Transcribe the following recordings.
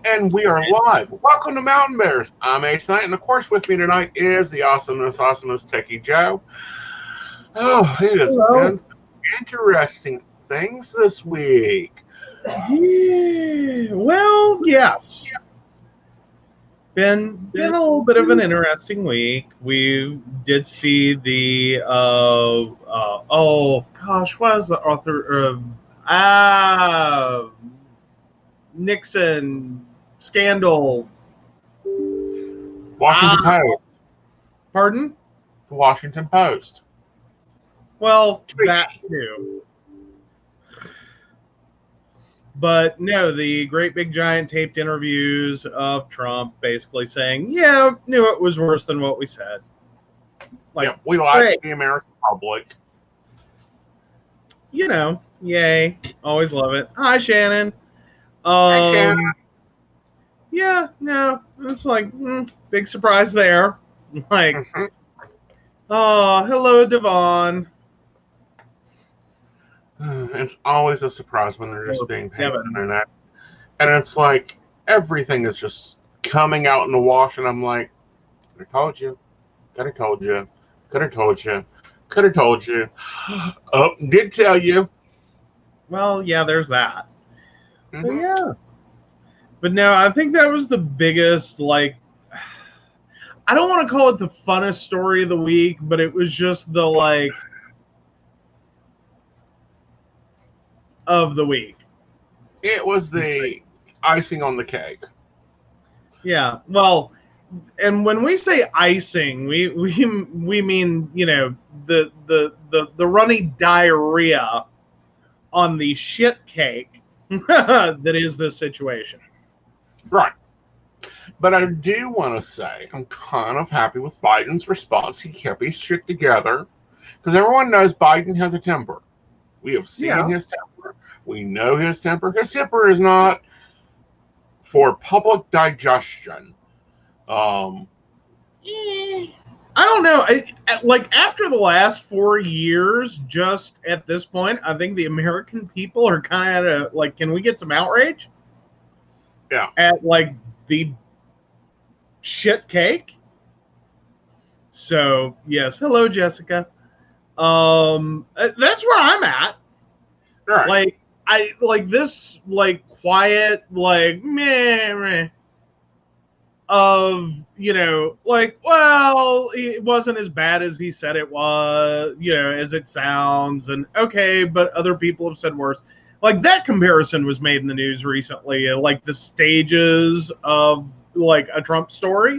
And we are live. Welcome to Mountain Bears. I'm Aeson Knight, and of course, with me tonight is the awesomest Techy Joe. Oh, it has Hello. been some interesting things this week. Yeah, well, yes. Been a little bit of an interesting week. We did see the oh gosh, what is the author of Nixon scandal? Washington Ah, Post. pardon? The Washington Post. Well, that too. But no, the great big giant taped interviews of Trump basically saying, yeah, knew it was worse than what we said. Like, Yep, we like great. the American public. Yay. Always love it. Hi, Shannon. Hey, Shannon. Yeah, no, it's like, big surprise there. Like, Mm-hmm. oh, hello, Devon. It's always a surprise when they're just Or being paid on the Devon. internet. And it's like everything is just coming out in the wash, and I'm like, I told you. Could have told you. Could have told you. Could have told you. Oh, did tell you. Well, yeah, there's that. But Mm-hmm. yeah. But no, I think that was the biggest, like, I don't want to call it the funnest story of the week, but it was just the, like, of the week. It was the icing on the cake. Yeah. Well, and when we say icing, we mean, the runny diarrhea on the shit cake that is this situation. Right. But I do want to say I'm kind of happy with Biden's response. He kept his shit together because everyone knows Biden has a temper. We have seen Yeah. his temper. We know his temper. His temper is not for public digestion. Um, I don't know. Like after the last 4 years, just at this point, I think the American people are kind of like, can we get some outrage yeah. at like the shit cake? So yes, hello Jessica. That's where I'm at. Right. Like I like this like quiet like meh, meh of like, well, it wasn't as bad as he said it was, as it sounds, and okay, but other people have said worse. Like that comparison was made in the news recently, like the stages of like a Trump story.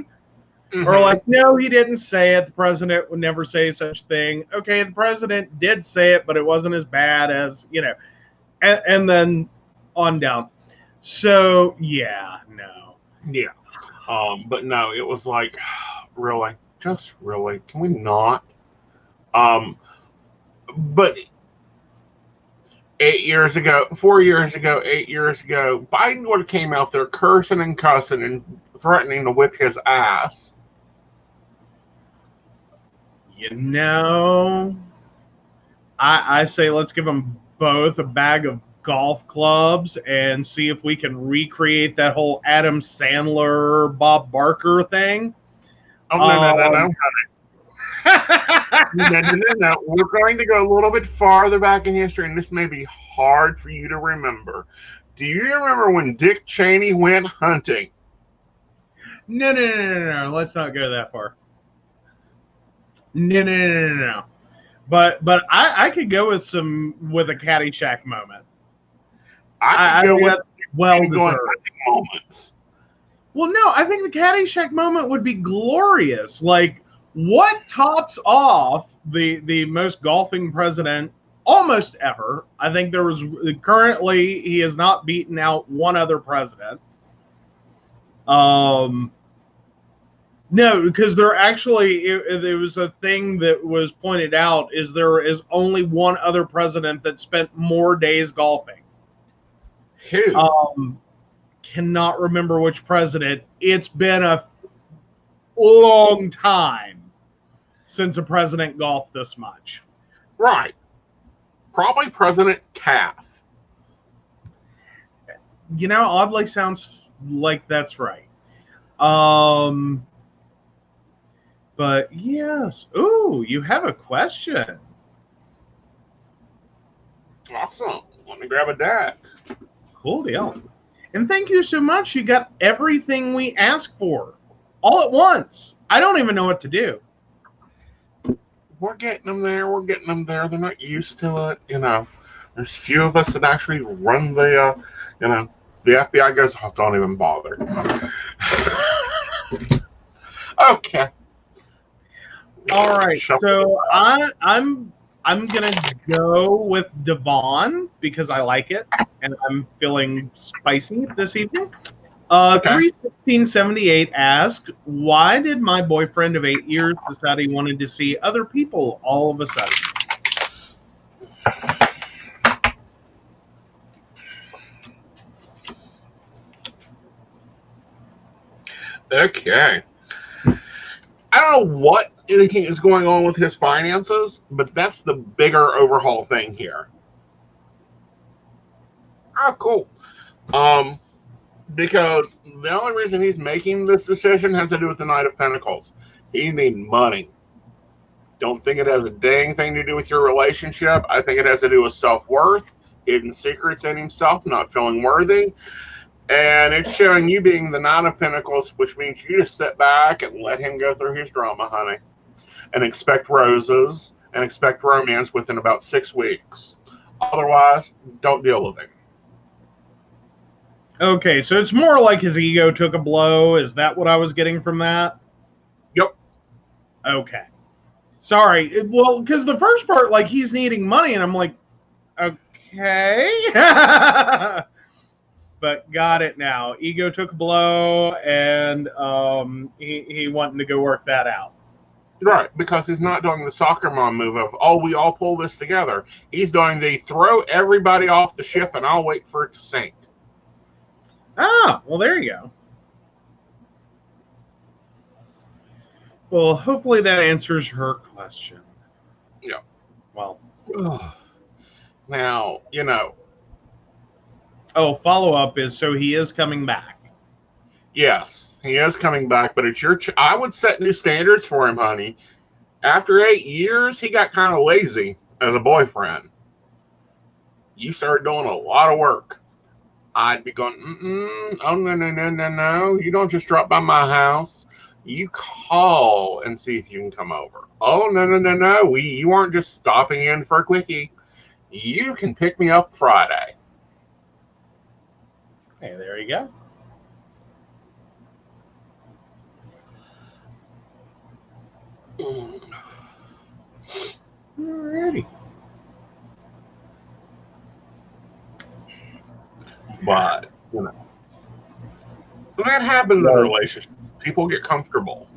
Or Mm-hmm. like, no, he didn't say it. The president would never say such thing. Okay, the president did say it, but it wasn't as bad as, and then on down. So yeah, no. Yeah. But no, it was like, really, just really, can we not? Um, but 8 years ago, 4 years ago, 8 years ago, Biden would have came out there cursing and cussing and threatening to whip his ass. You know, I say let's give them both a bag of golf clubs and see if we can recreate that whole Adam Sandler, Bob Barker thing. Oh no no no Um, no no no no no! We're going to go a little bit farther back in history, and this may be hard for you to remember. Do you remember when Dick Cheney went hunting? no, no, no, no, no, no. Let's not go that far. No, no, no, no, no, no. But I could go with a Caddyshack moment. I could I go think with that's well Cheney going deserved. hunting moments. Well, no, I think the Caddyshack moment would be glorious. Like, what tops off the most golfing president almost ever? I think there was currently he has not beaten out one other president. Um, no, because there actually there was a thing that was pointed out is there is only one other president that spent more days golfing. Who? Um, cannot remember which president. It's been a long time since a president golfed this much. Right. Probably President Taft. Oddly sounds like that's right. But yes. Ooh, you have a question. Awesome. Let me grab a deck. Cool deal. And thank you so much. You got everything we asked for all at once. I don't even know what to do. We're getting them there. We're getting them there. They're not used to it. You know, there's few of us that actually run the, you know, the FBI goes, oh, don't even bother. Okay. All right. So I'm gonna go with Devon because I like it and I'm feeling spicy this evening. Okay. 31678 asked, why did my boyfriend of 8 years decide he wanted to see other people all of a sudden? Okay. I don't know what is going on with his finances, but that's the bigger overhaul thing here. Oh, cool. Because the only reason he's making this decision has to do with the Knight of Pentacles. He needs money. Don't think it has a dang thing to do with your relationship. I think it has to do with self-worth, hidden secrets in himself, not feeling worthy. And it's showing you being the Knight of Pentacles, which means you just sit back and let him go through his drama, honey. And expect roses and expect romance within about 6 weeks. Otherwise, don't deal with him. Okay, so it's more like his ego took a blow. Is that what I was getting from that? Yep. Okay. Sorry. Well, because the first part, like, he's needing money, and I'm like, okay. But got it now. Ego took a blow, and he wanting to go work that out. Right, because he's not doing the soccer mom move of, oh, we all pull this together. He's doing the throw everybody off the ship and I'll wait for it to sink. Ah, well, there you go. Well, hopefully that answers her question. Yeah. Well. Now, you know. Oh, follow-up is, so he is coming back. Yes, he is coming back, but it's your... I would set new standards for him, honey. After 8 years, he got kind of lazy as a boyfriend. You started doing a lot of work. I'd be going, oh, no. You don't just drop by my house. You call and see if you can come over. Oh, no. You aren't just stopping in for a quickie. You can pick me up Friday. Hey, there you go. Alrighty. But, you know, that happens in a relationship. People get comfortable.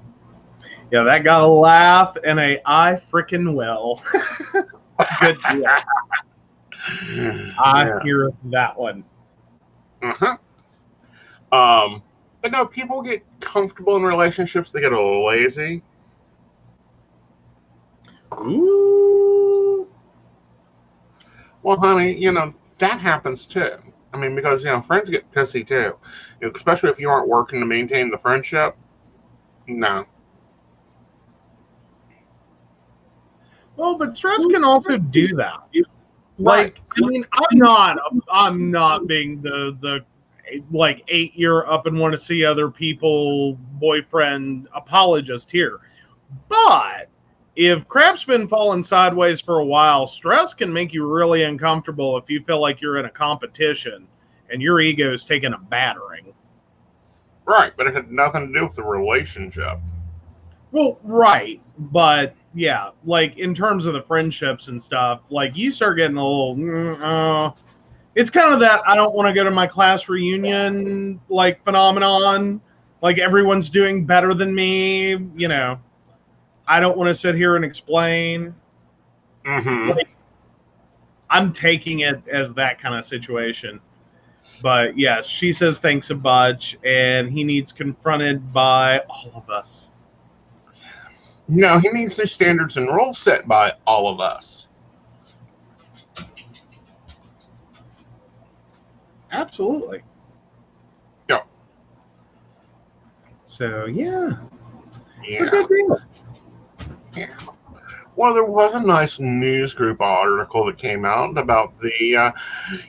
Yeah, that got a laugh and I frickin' will. Good deal. I hear that one. Uh-huh. But no, people get comfortable in relationships. They get a little lazy. Ooh. Well, honey, you know, that happens too. I mean, because, you know, friends get pissy too. You know, especially if you aren't working to maintain the friendship. No. Well, but stress can also do that. Right. Like, I mean, I'm not being the like 8-year up and want to see other people boyfriend apologist here. But if crap's been falling sideways for a while, stress can make you really uncomfortable if you feel like you're in a competition and your ego is taking a battering. Right, but it had nothing to do with the relationship. Well, right, but yeah, like in terms of the friendships and stuff, like you start getting a little, it's kind of that I don't want to go to my class reunion like phenomenon. Like everyone's doing better than me, you know. I don't want to sit here and explain. Mm-hmm. Like, I'm taking it as that kind of situation. But yes, she says thanks a bunch, and he needs confronted by all of us. No, he needs new standards and rules set by all of us. Absolutely. Yeah. So yeah, a Yeah. good deal. Yeah. Well, there was a nice news group article that came out about the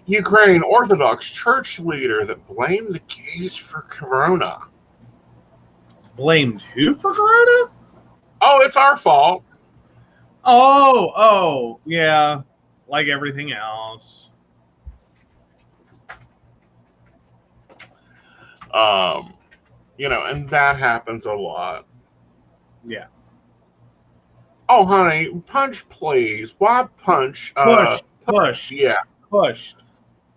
Ukraine Orthodox Church leader that blamed the gays for corona. Blamed who for corona? Oh, it's our fault. Oh, yeah, like everything else. And that happens a lot. Yeah. Oh, honey, punch, please. Why punch? Pushed. Yeah, Pushed.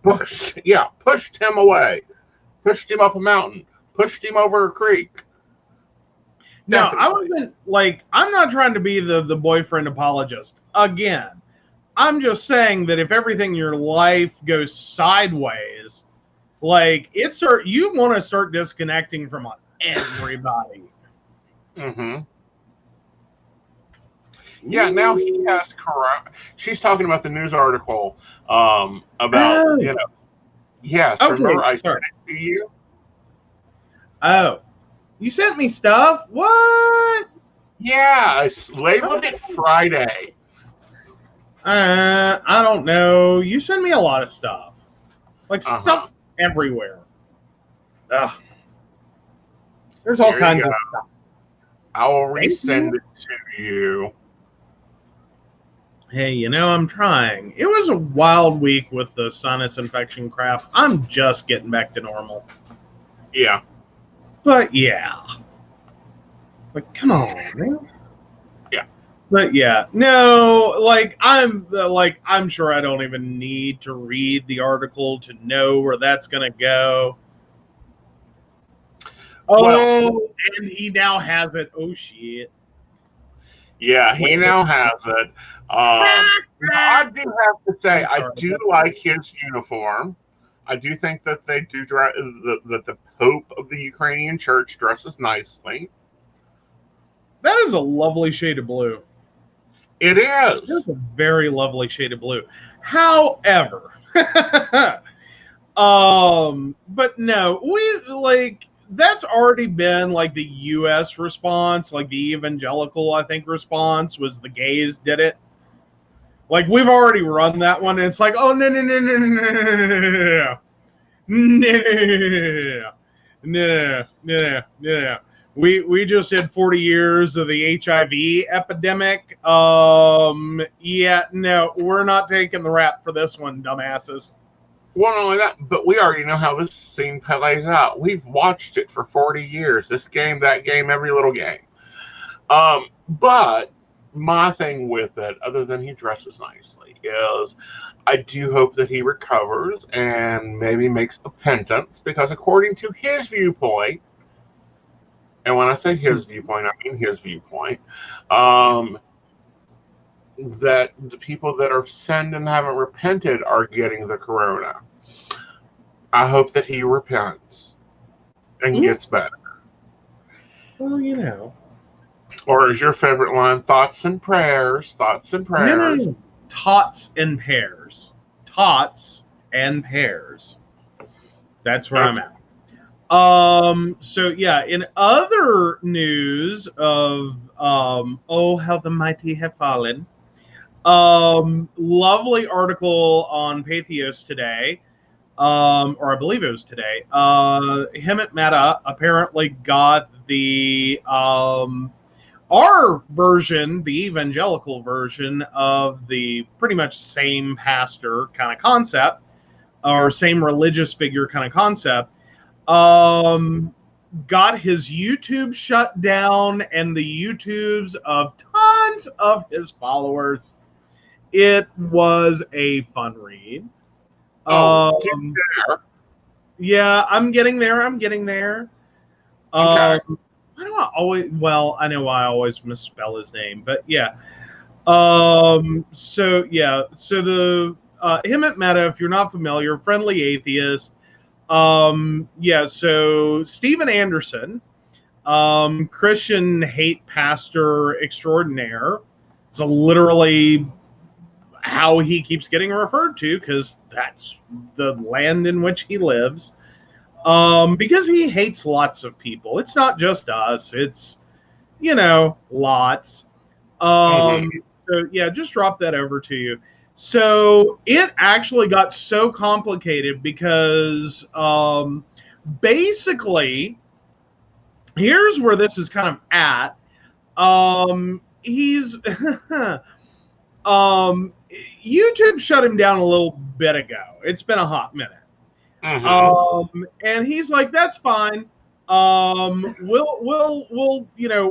pushed. Yeah, pushed him away. Pushed him up a mountain. Pushed him over a creek. Now, I Definitely. wasn't like, I'm not trying to be the boyfriend apologist. Again, I'm just saying that if everything in your life goes sideways, like you want to start disconnecting from everybody. Mm-hmm. Yeah, now he has corona. She's talking about the news article about, yes, Okay, remember I sorry. sent it to you? Oh, you sent me stuff? What? Yeah, I labeled it Friday. I don't know. You send me a lot of stuff. Like stuff everywhere. Ugh. There's all kinds of stuff. I will resend it to you. Hey, I'm trying. It was a wild week with the sinus infection crap. I'm just getting back to normal. Yeah. But yeah. Like, come on, man. Yeah. But yeah, no, I'm sure I don't even need to read the article to know where that's gonna go. Oh, and he now has it. Oh shit. Yeah, he now has it. I do have to say, I do like his uniform. I do think that they do that the Pope of the Ukrainian Church dresses nicely. That is a lovely shade of blue. It is. It's a very lovely shade of blue. However, but no, that's already been like the U.S. response, like the evangelical, I think, response was the gays did it. Like we've already run that one, and it's like, oh no, no. We just did 40 years of the HIV epidemic. Yeah, no, we're not taking the rap for this one, dumbasses. Well, not only that, but we already know how this scene plays out. We've watched it for 40 years. This game, that game, every little game. But my thing with it, other than he dresses nicely, is I do hope that he recovers and maybe makes a penance, because according to his viewpoint, and when I say his viewpoint, I mean his viewpoint, that the people that are sinned and haven't repented are getting the corona. I hope that he repents and gets better. Well, Or is your favorite line, thoughts and prayers, thoughts and prayers? No. Tots and pears. Tots and pears. That's where I'm at. So yeah, in other news of oh, how the mighty have fallen. Lovely article on Pathos today. Or I believe it was today. Him at Meta apparently got the our version, the evangelical version of the pretty much same pastor kind of concept, or same religious figure kind of concept, got his YouTube shut down and the YouTubes of tons of his followers. It was a fun read. Yeah, I'm getting there. Okay. Why do I always? Well, I know I always misspell his name, but yeah. So the him at Meta, if you're not familiar, friendly atheist. Yeah. So Steven Anderson, Christian hate pastor extraordinaire, is literally how he keeps getting referred to, because that's the land in which he lives. because he hates lots of people. It's not just us. It's, lots. So yeah, just drop that over to you. So it actually got so complicated because basically, here's where this is kind of at. He's YouTube shut him down a little bit ago. It's been a hot minute. And he's like, that's fine. We'll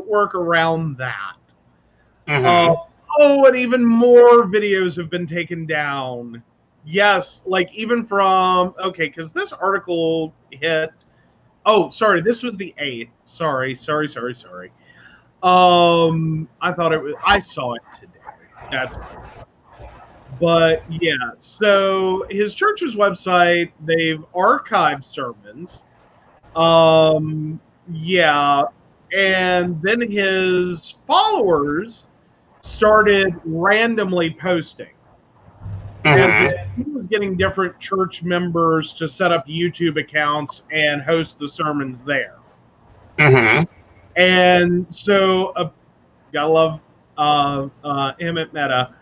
work around that. And even more videos have been taken down. Yes, like even from because this article hit. Oh, sorry, this was the 8th. Sorry. I thought it was. I saw it today. That's. But yeah, so his church's website, they've archived sermons. Yeah, and then his followers started randomly posting. And he was getting different church members to set up YouTube accounts and host the sermons there. And so, gotta love him at Meta.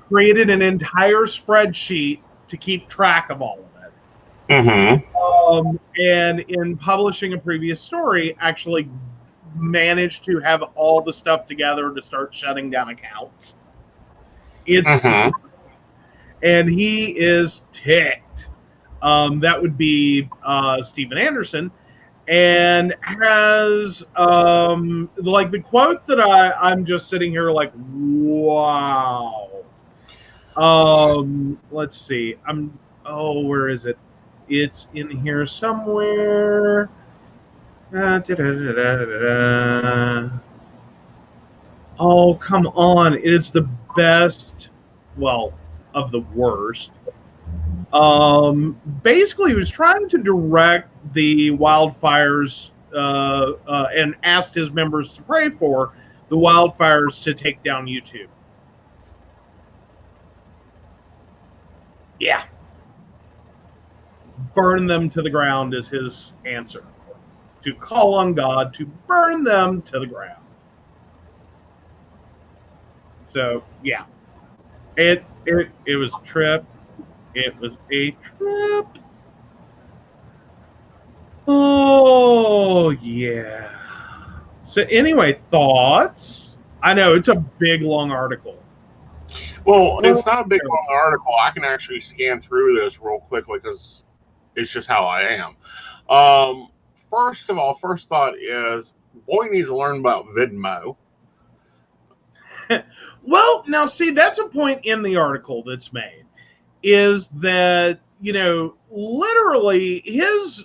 Created an entire spreadsheet to keep track of all of it. And in publishing a previous story, actually managed to have all the stuff together to start shutting down accounts. It's and he is ticked. That would be Stephen Anderson, and has like the quote that I'm just sitting here like, wow. Let's see. Where is it? It's in here somewhere. Oh, come on. It's the best, of the worst. Basically, he was trying to direct the wildfires and asked his members to pray for the wildfires to take down YouTube. Yeah. Burn them to the ground is his answer. To call on God to burn them to the ground. So, yeah. It was a trip. It was a trip. Oh, yeah. So, anyway, thoughts? I know, it's a big, long article. Well, it's not a big, long article. I can actually scan through this real quickly because it's just how I am. First of all, first thought is, boy needs to learn about Vidmo. Well, now, see, that's a point in the article that's made, is that, literally his,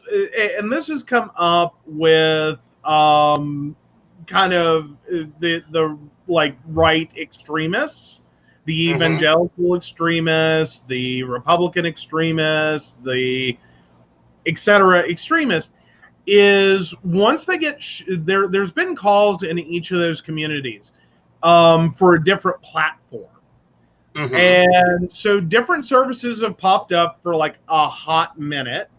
and this has come up with kind of the like right extremists, the evangelical extremists, the Republican extremists, the etc. extremists, is once they get there's been calls in each of those communities for a different platform. And so different services have popped up for like a hot minute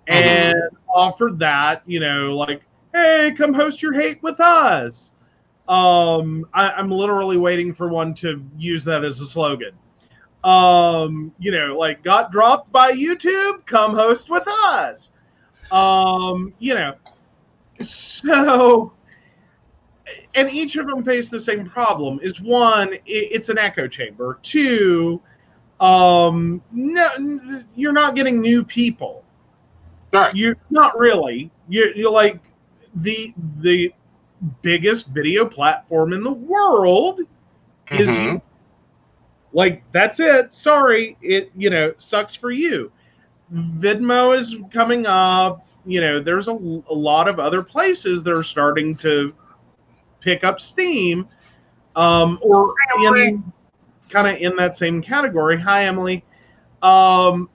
and offered that, like, hey, come host your hate with us. I'm literally waiting for one to use that as a slogan. Like, got dropped by YouTube, come host with us. So, and each of them face the same problem. Is one, it's an echo chamber. Two, no, you're not getting new people. Right. You're not really. You're like the biggest video platform in the world is you. Like, that's it. Sorry, it sucks for you. Vidmo is coming up. There's a lot of other places that are starting to pick up steam, or kind of in that same category. Hi, Emily. Are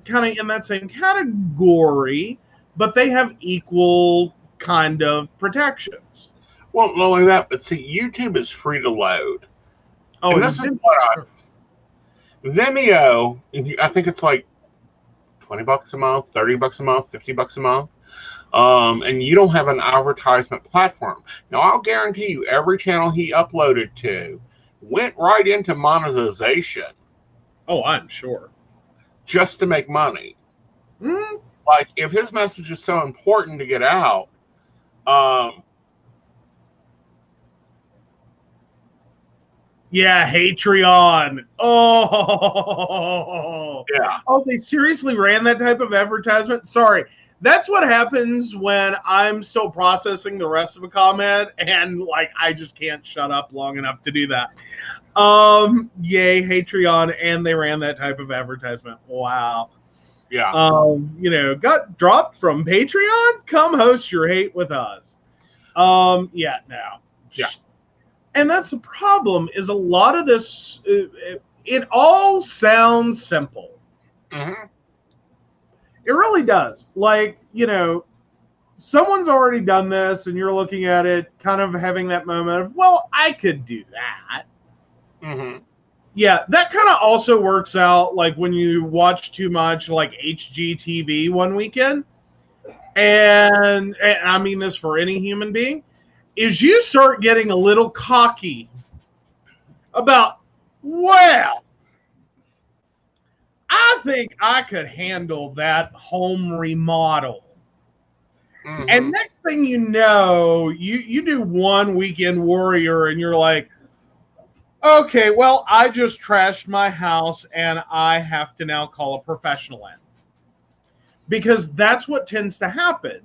kind of in that same category, but they have equal kind of protections. Well, not only that, but see, YouTube is free to load. And this is what Vimeo, I think it's like $20 a month, $30 a month, $50 a month. And you don't have an advertisement platform. Now, I'll guarantee you every channel he uploaded to went right into monetization. Oh, I'm sure. Just to make money. Mm. Like, if his message is so important to get out, yeah, Patreon. Oh, yeah. Oh, they seriously ran that type of advertisement? Sorry. That's what happens when I'm still processing the rest of a comment and like I just can't shut up long enough to do that. Yay, Patreon, and they ran that type of advertisement. Wow. Yeah. Got dropped from Patreon? Come host your hate with us. Yeah, no. Yeah. And that's the problem, is a lot of this, it all sounds simple. Mm-hmm. It really does. Like, someone's already done this, and you're looking at it kind of having that moment of, well, I could do that. Mm-hmm. Yeah, that kind of also works out like when you watch too much like HGTV one weekend. And I mean this for any human being, is you start getting a little cocky about, well, I think I could handle that home remodel. Mm-hmm. And next thing you know, you do one Weekend Warrior and you're like, okay, well, I just trashed my house and I have to now call a professional in. Because that's what tends to happen,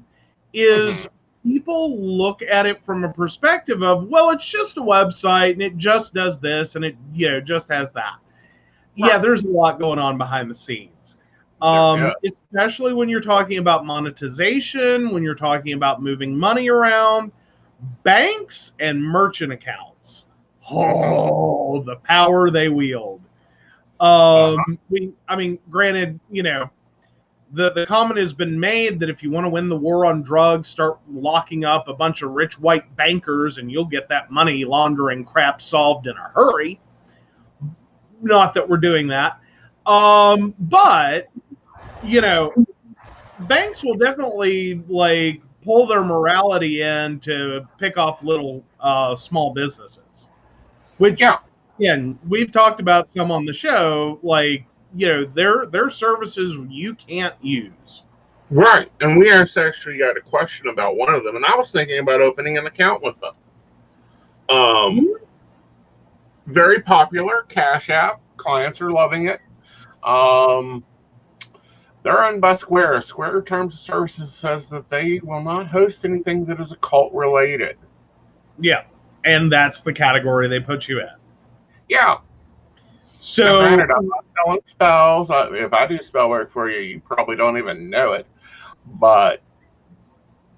is people look at it from a perspective of, well, it's just a website and it just does this and it just has that. Right. Yeah, there's a lot going on behind the scenes. Especially when you're talking about monetization, when you're talking about moving money around, banks and merchant accounts. Oh, the power they wield. Granted, the comment has been made that if you want to win the war on drugs, start locking up a bunch of rich white bankers and you'll get that money laundering crap solved in a hurry. Not that we're doing that. But, banks will definitely like pull their morality in to pick off little small businesses. Which, again, we've talked about some on the show, like, their services you can't use. Right. And we actually got a question about one of them, and I was thinking about opening an account with them. Very popular Cash App. Clients are loving it. They're owned by Square. Square Terms of Services says that they will not host anything that is occult related. Yeah. And that's the category they put you in. Yeah. So, granted, I'm not selling spells. If I do spell work for you, you probably don't even know it. But,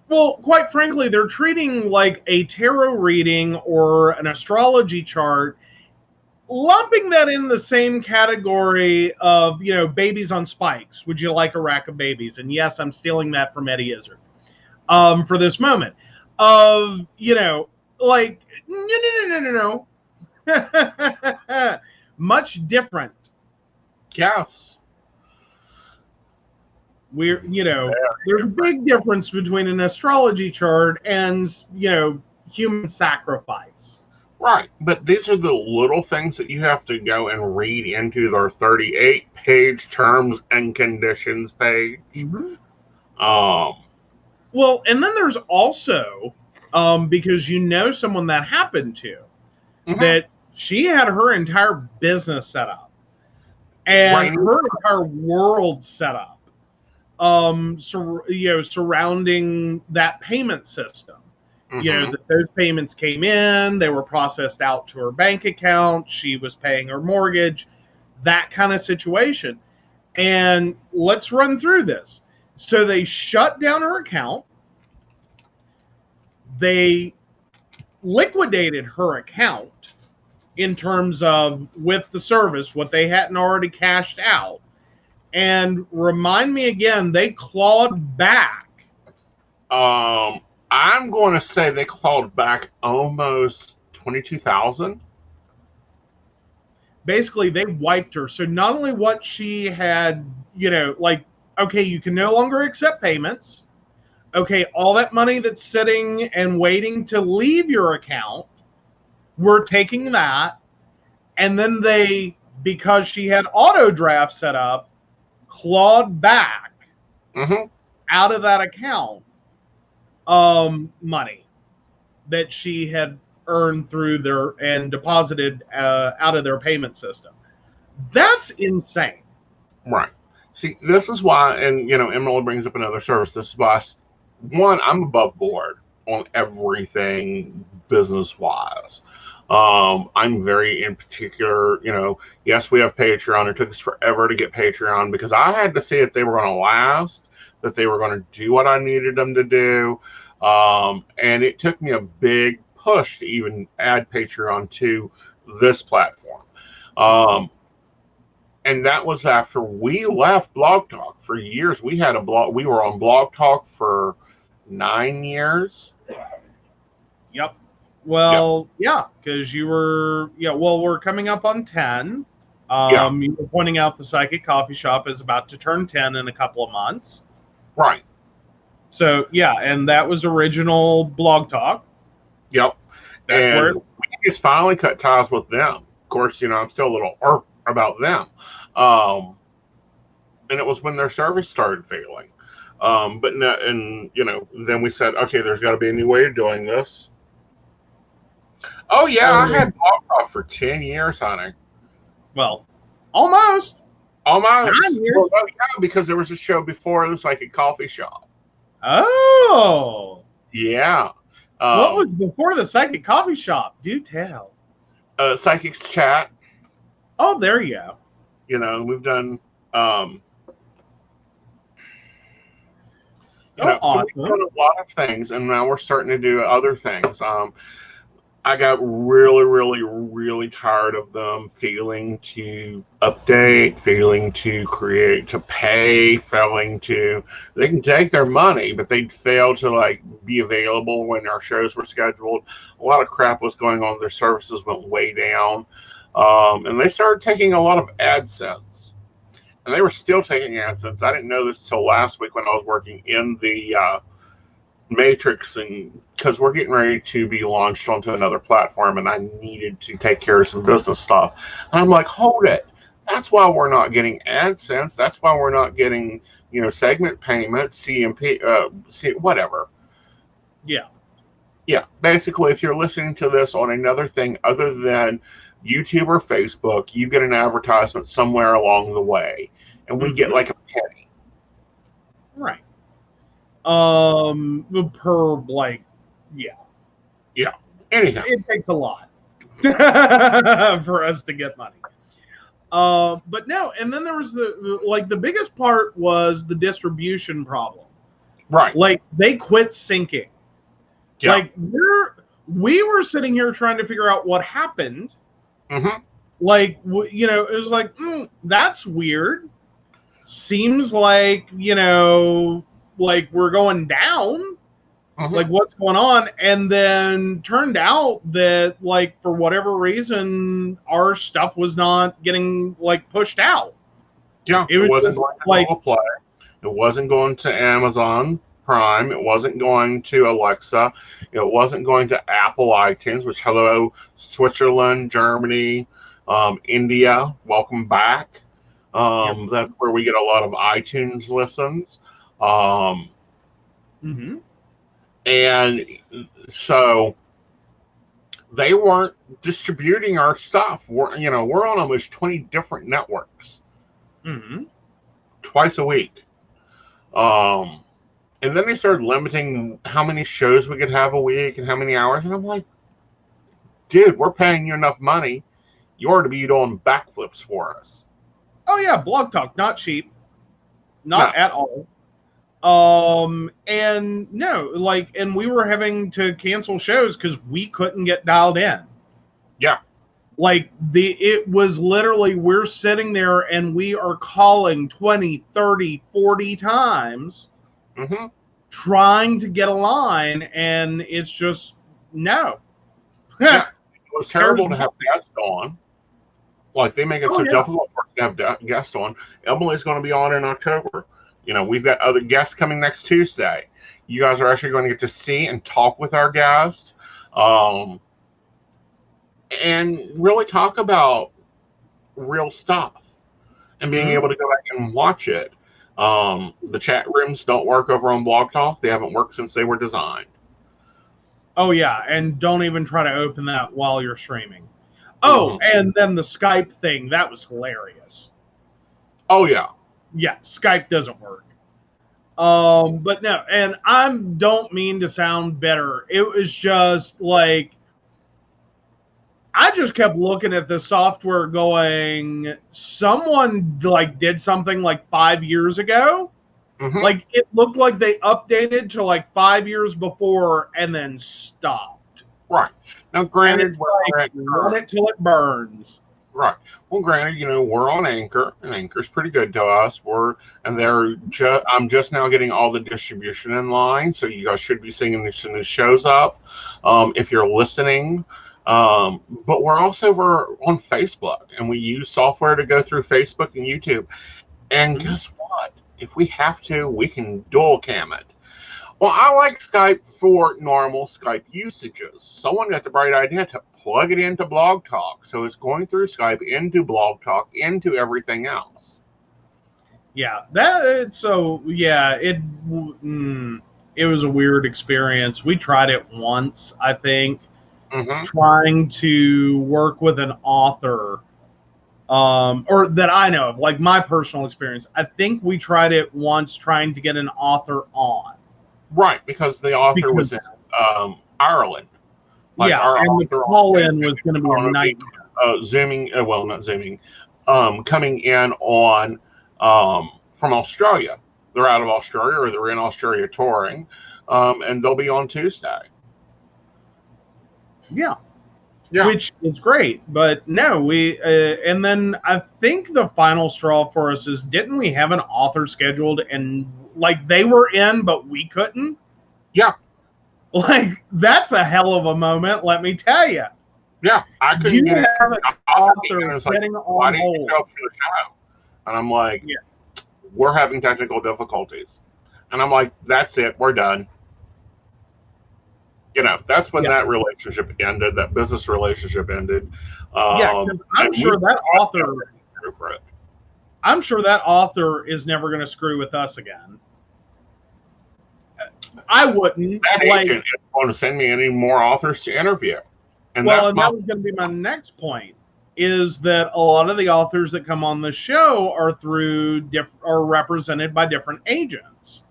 well, quite frankly, they're treating like a tarot reading or an astrology chart, lumping that in the same category of, babies on spikes. Would you like a rack of babies? And yes, I'm stealing that from Eddie Izzard for this moment. Of, like, no. Much different. Yes. There's a big difference between an astrology chart and, human sacrifice. Right. But these are the little things that you have to go and read into their 38-page terms and conditions page. Mm-hmm. Well, and then there's also, because someone that happened to, that she had her entire business set up and her entire world set up, surrounding that payment system. That those payments came in, they were processed out to her bank account, she was paying her mortgage, that kind of situation. And let's run through this. So they shut down her account. They liquidated her account in terms of with the service, what they hadn't already cashed out. And remind me again, they clawed back. I'm going to say they clawed back almost $22,000. Basically, they wiped her. So not only what she had, okay, you can no longer accept payments. Okay, all that money that's sitting and waiting to leave your account, we're taking that. And then they, because she had auto draft set up, clawed back out of that account money that she had earned through their and deposited out of their payment system. That's insane. Right. See, this is why, and Emerald brings up another service. This is why, one, I'm above board on everything business wise. I'm very in particular, yes, we have Patreon. It took us forever to get Patreon because I had to see if they were going to last, that they were going to do what I needed them to do. And it took me a big push to even add Patreon to this platform. And that was after we left Blog Talk for years. We had a blog. We were on Blog Talk for 9 years. Yep. Well, yeah, because you were, well, we're coming up on 10. You were pointing out the Psychic Coffee Shop is about to turn 10 in a couple of months. Right. So, yeah, and that was original Blog Talk. Yep. And we just finally cut ties with them. Of course, I'm still a little about them. And it was when their service started failing. But no, and then we said, okay, there's got to be a new way of doing this. Oh yeah, I had Blog Talk for 10 years, honey. Well, almost. 9 years. Well, yeah, because there was a show before this, like a coffee shop. Oh. Yeah. What was before the Psychic Coffee Shop? Do tell. Psychics Chat. Oh, there you go. We've done. Awesome. So we've done a lot of things, and now we're starting to do other things. I got really, really, really tired of them failing to update, failing to create, to pay, failing to. They can take their money, but they'd fail to be available when our shows were scheduled. A lot of crap was going on. Their services went way down, and they started taking a lot of AdSense. And they were still taking AdSense. I didn't know this till last week when I was working in the Matrix, and because we're getting ready to be launched onto another platform, and I needed to take care of some business stuff. And I'm like, hold it. That's why we're not getting AdSense. That's why we're not getting, segment payments, CMP, whatever. Yeah. Yeah. Basically, if you're listening to this on another thing other than YouTube or Facebook, you get an advertisement somewhere along the way, and we get like a penny. Right. Per yeah. Anyhow, it takes a lot for us to get money. But no, and then there was the biggest part was the distribution problem. Right. They quit syncing. Yeah. We were sitting here trying to figure out what happened. Mm-hmm. It was that's weird. Seems like, we're going down. Mm-hmm. What's going on? And then turned out that, for whatever reason, our stuff was not getting, pushed out. Yeah, it wasn't going to Google Play. It wasn't going to Amazon Prime. It wasn't going to Alexa. It wasn't going to Apple iTunes, which, hello, Switzerland, Germany, India, welcome back. That's where we get a lot of iTunes listens. And so they weren't distributing our stuff. We're on almost 20 different networks. Twice a week. And then they started limiting how many shows we could have a week and how many hours. And I'm like, dude, we're paying you enough money. You ought to be doing backflips for us. Oh, yeah. Blog Talk, not cheap. Not at all. And no, and we were having to cancel shows because we couldn't get dialed in. Yeah. It was literally, we're sitting there and we are calling 20, 30, 40 times trying to get a line, and it's just, no. Yeah. It was terrible to have guests on. They make it so difficult for us to have guests on. Emily's going to be on in October. We've got other guests coming next Tuesday. You guys are actually going to get to see and talk with our guests, and really talk about real stuff and being able to go back and watch it. The chat rooms don't work over on Blog Talk. They haven't worked since they were designed. Oh, yeah, and don't even try to open that while you're streaming. Oh, and then the Skype thing, that was hilarious. Oh, yeah. Yeah, Skype doesn't work. But no, and I don't mean to sound bitter. It was just like, I just kept looking at the software going, someone like did something like 5 years ago. Like it looked like they updated to like 5 years before and then stopped. Right. Now, granted, run it till it burns. Right. Well, granted, we're on Anchor, and Anchor's pretty good to us. I'm just now getting all the distribution in line, so you guys should be seeing some new shows up if you're listening. But we're also over on Facebook, and we use software to go through Facebook and YouTube. And guess what? If we have to, we can dual cam it. Well, I like Skype for normal Skype usages. Someone got the bright idea to plug it into Blog Talk. So it's going through Skype into Blog Talk into everything else. Yeah, it was a weird experience. We tried it once, I think, trying to work with an author, or that I know of, like my personal experience. I think we tried it once trying to get an author on. Right, because the author was in Ireland. Like and the call-in was going to be a nightmare. Coming in on from Australia. They're out of Australia, or they're in Australia touring, and they'll be on Tuesday. Yeah. Which is great, but no, and then I think the final straw for us is, didn't we have an author scheduled and like they were in, but we couldn't? Yeah. Like, that's a hell of a moment, let me tell you. Yeah, I couldn't get an author getting on why didn't you show up for the show? And I'm like, we're having technical difficulties. And I'm like, that's it, we're done. That's when that relationship ended, that business relationship ended. I'm sure that author is never going to screw with us again. I wouldn't. That agent is going to send me any more authors to interview. And that was going to be my next point, is that a lot of the authors that come on the show are are represented by different agents.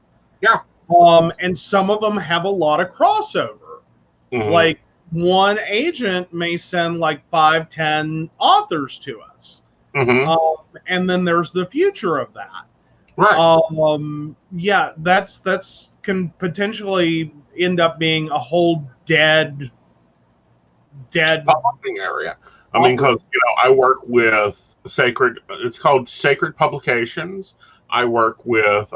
Yeah. And some of them have a lot of crossover. Like one agent may send like 5-10 authors to us. And then there's the future of that. Right. That's can potentially end up being a whole dead publishing area. I mean, because I work with Sacred. It's called Sacred Publications. I work with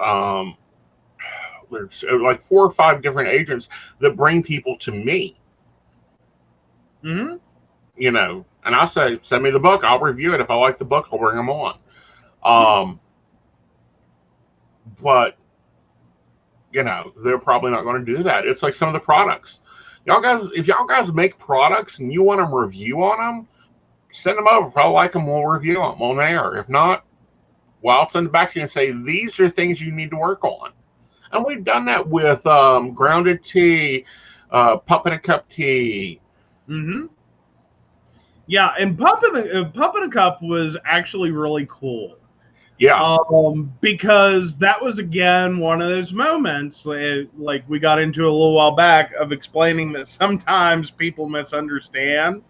there's like 4 or 5 different agents that bring people to me. And I say, send me the book, I'll review it. If I like the book, I'll bring them on. But they're probably not going to do that. It's like some of the products. If y'all guys make products and you want them review on them, send them over. If I like them, we'll review them on air. If not, I'll send it back to you and say, these are things you need to work on. And we've done that with Grounded Tea, Pup in a Cup Tea. Yeah, and Pup in a Cup was actually really cool. Yeah. Because that was, again, one of those moments, like we got into a little while back, of explaining that sometimes people misunderstand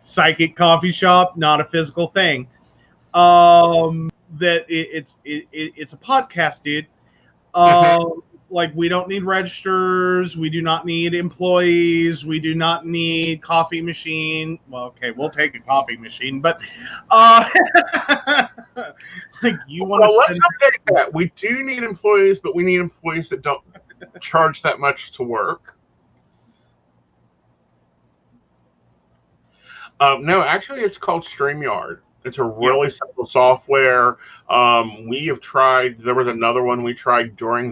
psychic coffee shop, not a physical thing. That it's a podcast, dude. Like, we don't need registers. We do not need employees. We do not need coffee machine. Well, okay, we'll take a coffee machine, but like, you want to. Let's update that. We do need employees, but we need employees that don't charge that much to work. No, actually, it's called StreamYard. It's a really simple software. We have tried. There was another one we tried during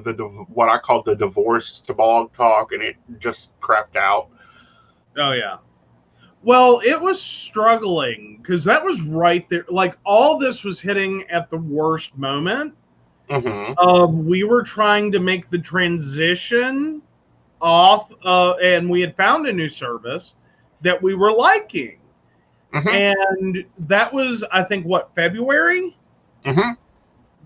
what I call the divorce to blog talk, and it just crapped out. Oh yeah. Well, it was struggling because that was right there. Like all this was hitting at the worst moment. We were trying to make the transition off, and we had found a new service that we were liking. And that was, I think, what, February?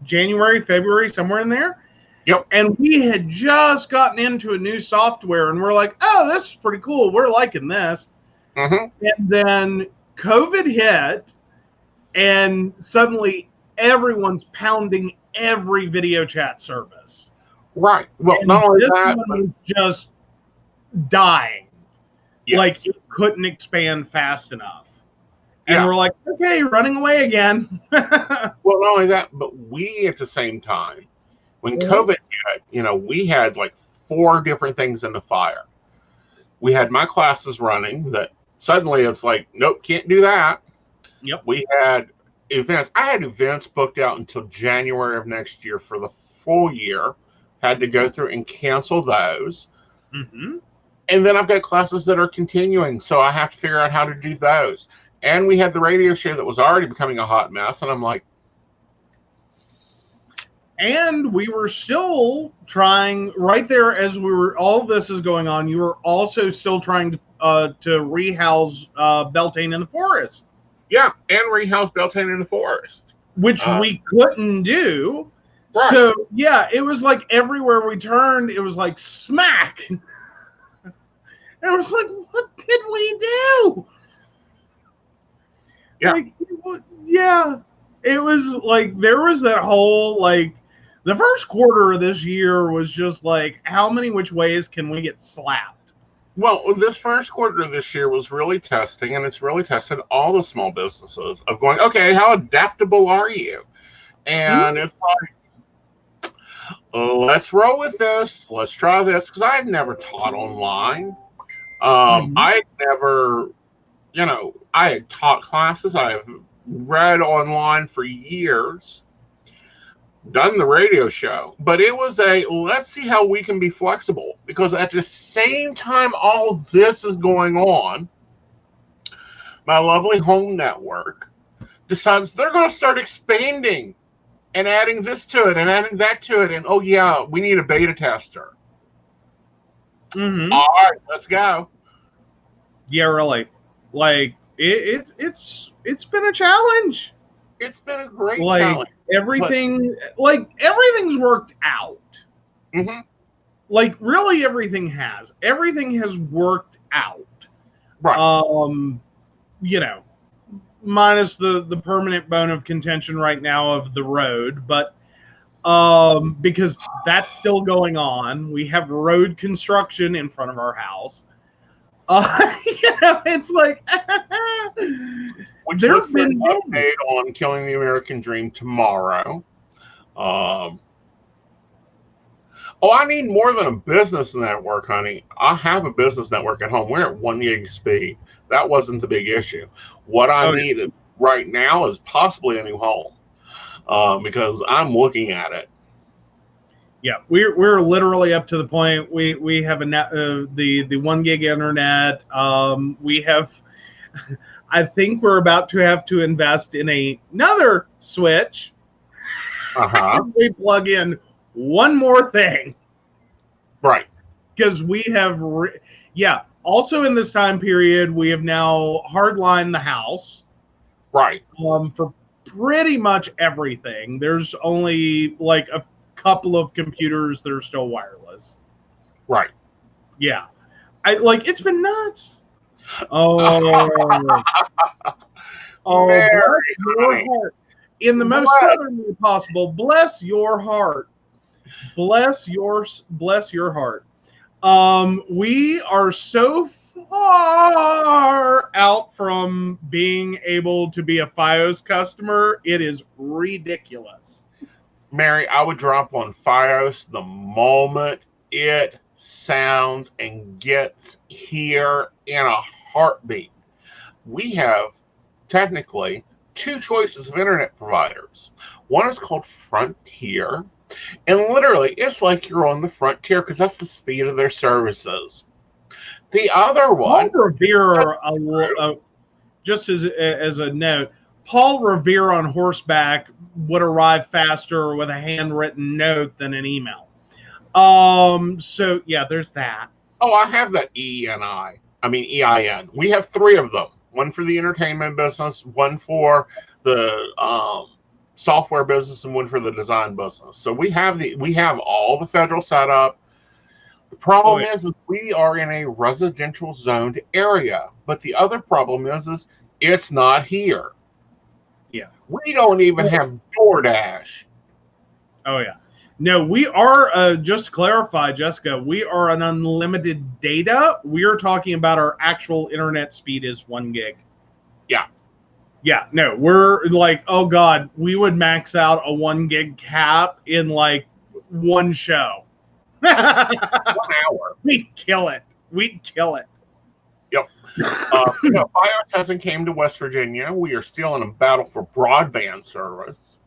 January, February, somewhere in there. Yep. And we had just gotten into a new software, and we're like, oh, this is pretty cool. We're liking this. And then COVID hit, and suddenly everyone's pounding every video chat service. Right. Well, and not only this that, one was just dying. yes. Like it couldn't expand fast enough. And we're like, okay, running away again. Well, not only that, but we at the same time, when COVID hit, you know, we had like 4 different things in the fire. We had my classes running that suddenly it's like, nope, can't do that. Yep. We had events. I had events booked out until January of next year for the full year. Had to go through and cancel those. And then I've got classes that are continuing, so I have to figure out how to do those. And we had the radio show that was already becoming a hot mess, and I'm like... And we were still trying, right there as we were, all this is going on, you were also still trying to rehouse Beltane in the Forest. Yeah, and rehouse Beltane in the Forest. Which we couldn't do. Right. So, yeah, it was like everywhere we turned, it was like smack. And I was like, what did we do? Yeah. Like, yeah. It was like, there was that whole, like, the first quarter of this year was just like, how many which ways can we get slapped? Well, this first quarter of this year was really testing, and it's really tested all the small businesses of going, okay, how adaptable are you? And it's like, let's roll with this. Let's try this. Because I had never taught online. I had never, you know, I had taught classes. I have read online for years, done the radio show, but it was let's see how we can be flexible, because at the same time all this is going on, my lovely home network decides they're going to start expanding and adding this to it and adding that to it, and oh yeah, we need a beta tester. All right, let's go. Yeah, really. Like it's been a challenge. It's been a great challenge. Everything's worked out. Like really, everything has worked out. Right. You know, minus the permanent bone of contention right now of the road, but because that's still going on. We have road construction in front of our house. You know, it's like there's been an update on Killing the American Dream tomorrow. Oh, I need more than a business network, honey. I have a business network at home. We're at 1 gig speed. That wasn't the big issue. What I need right now is possibly a new home, because I'm looking at it. Yeah, we're literally up to the point we have the 1 gig internet. We have, I think we're about to have to invest in another switch. We plug in one more thing. Right. Because we have, also in this time period, we have now hardlined the house. Right. For pretty much everything. There's only like a couple of computers that are still wireless. Right. Yeah. It's been nuts. Oh. Bless your heart. In the most southern way possible. Bless your heart. Bless your heart. We are so far out from being able to be a FiOS customer. It is ridiculous. Mary, I would drop on FiOS the moment it sounds and gets here in a heartbeat. We have technically two choices of internet providers. One is called Frontier, and literally it's like you're on the frontier because that's the speed of their services. The other Paul one, Revere, just as a note, Paul Revere on horseback would arrive faster with a handwritten note than an email. So yeah, there's that. oh, I have that EIN. We have three of them. One for the entertainment business, one for the software business, and one for the design business. So we have all the federal setup. The problem is we are in a residential zoned area, but the other problem is it's not here. Yeah, we don't even have DoorDash. Oh yeah. No, we are, just to clarify, Jessica, we are an unlimited data. We are talking about our actual internet speed is 1 gig. Yeah. Yeah, no, we're like, oh God, we would max out a 1 gig cap in like one show. 1 hour. We'd kill it. We'd kill it. Yep. Fios hasn't came to West Virginia. We are still in a battle for broadband service.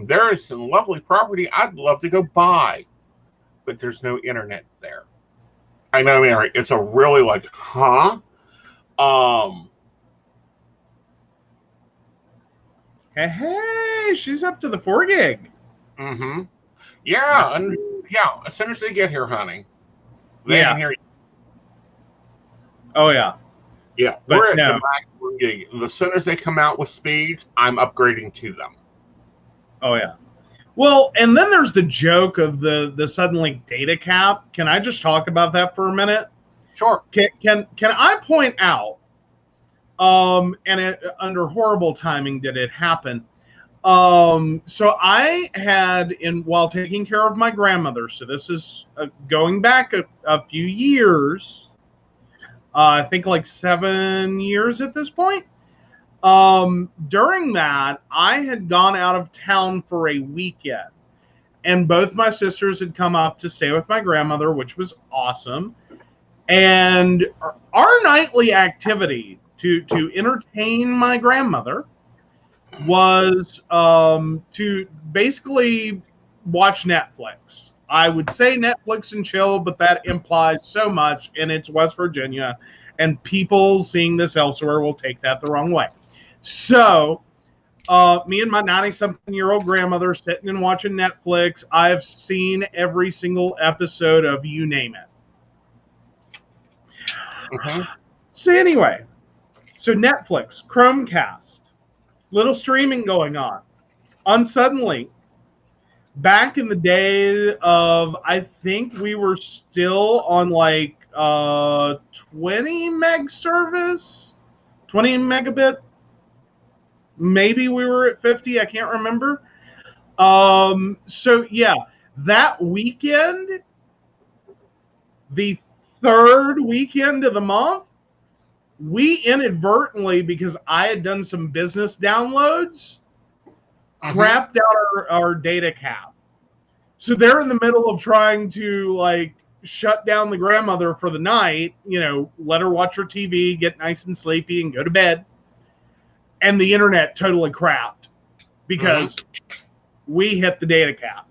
There is some lovely property I'd love to go buy, but there's no internet there. I know, Mary. It's a really like, huh? Hey, she's up to the 4 gig. Mm-hmm. Yeah, and yeah, as soon as they get here, honey. They ain't here. Oh yeah. Yeah, but we're at the maximum gig. As soon as they come out with speeds, I'm upgrading to them. Oh yeah. Well, and then there's the joke of the Suddenlink data cap. Can I just talk about that for a minute? Sure. Can I point out, and under horrible timing did it happen. So I had, while taking care of my grandmother, so this is going back a few years, I think like 7 years at this point. During that, I had gone out of town for a weekend, and both my sisters had come up to stay with my grandmother, which was awesome. And our nightly activity to entertain my grandmother was to basically watch Netflix. I would say Netflix and chill, but that implies so much, and it's West Virginia, and people seeing this elsewhere will take that the wrong way. So, me and my 90-something-year-old grandmother sitting and watching Netflix. I've seen every single episode of you name it. Mm-hmm. So anyway, so Netflix, Chromecast, little streaming going on Suddenlink. Back in the day of, I think we were still on like 20 meg service, 20 megabit. Maybe we were at 50. I can't remember. So yeah, that weekend, the third weekend of the month, we inadvertently, because I had done some business downloads, crapped out our data cap. So they're in the middle of trying to like shut down the grandmother for the night, let her watch her TV, get nice and sleepy, and go to bed. And the internet totally crapped because we hit the data cap.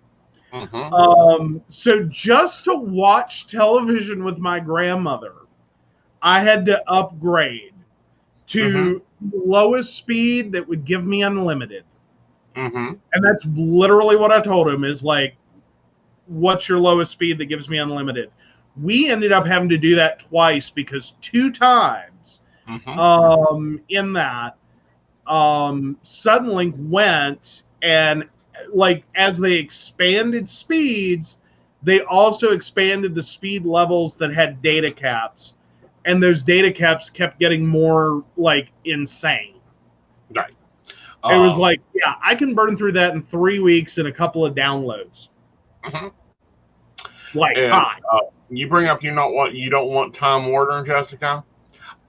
So just to watch television with my grandmother, I had to upgrade to the lowest speed that would give me unlimited. And that's literally what I told him is like, what's your lowest speed that gives me unlimited? We ended up having to do that twice because 2 times in that, Suddenlink went and like as they expanded speeds, they also expanded the speed levels that had data caps, and those data caps kept getting more like insane. Right. It was like, yeah, I can burn through that in 3 weeks in a couple of downloads. Like, hi. You bring up you don't want Time Warner, Jessica.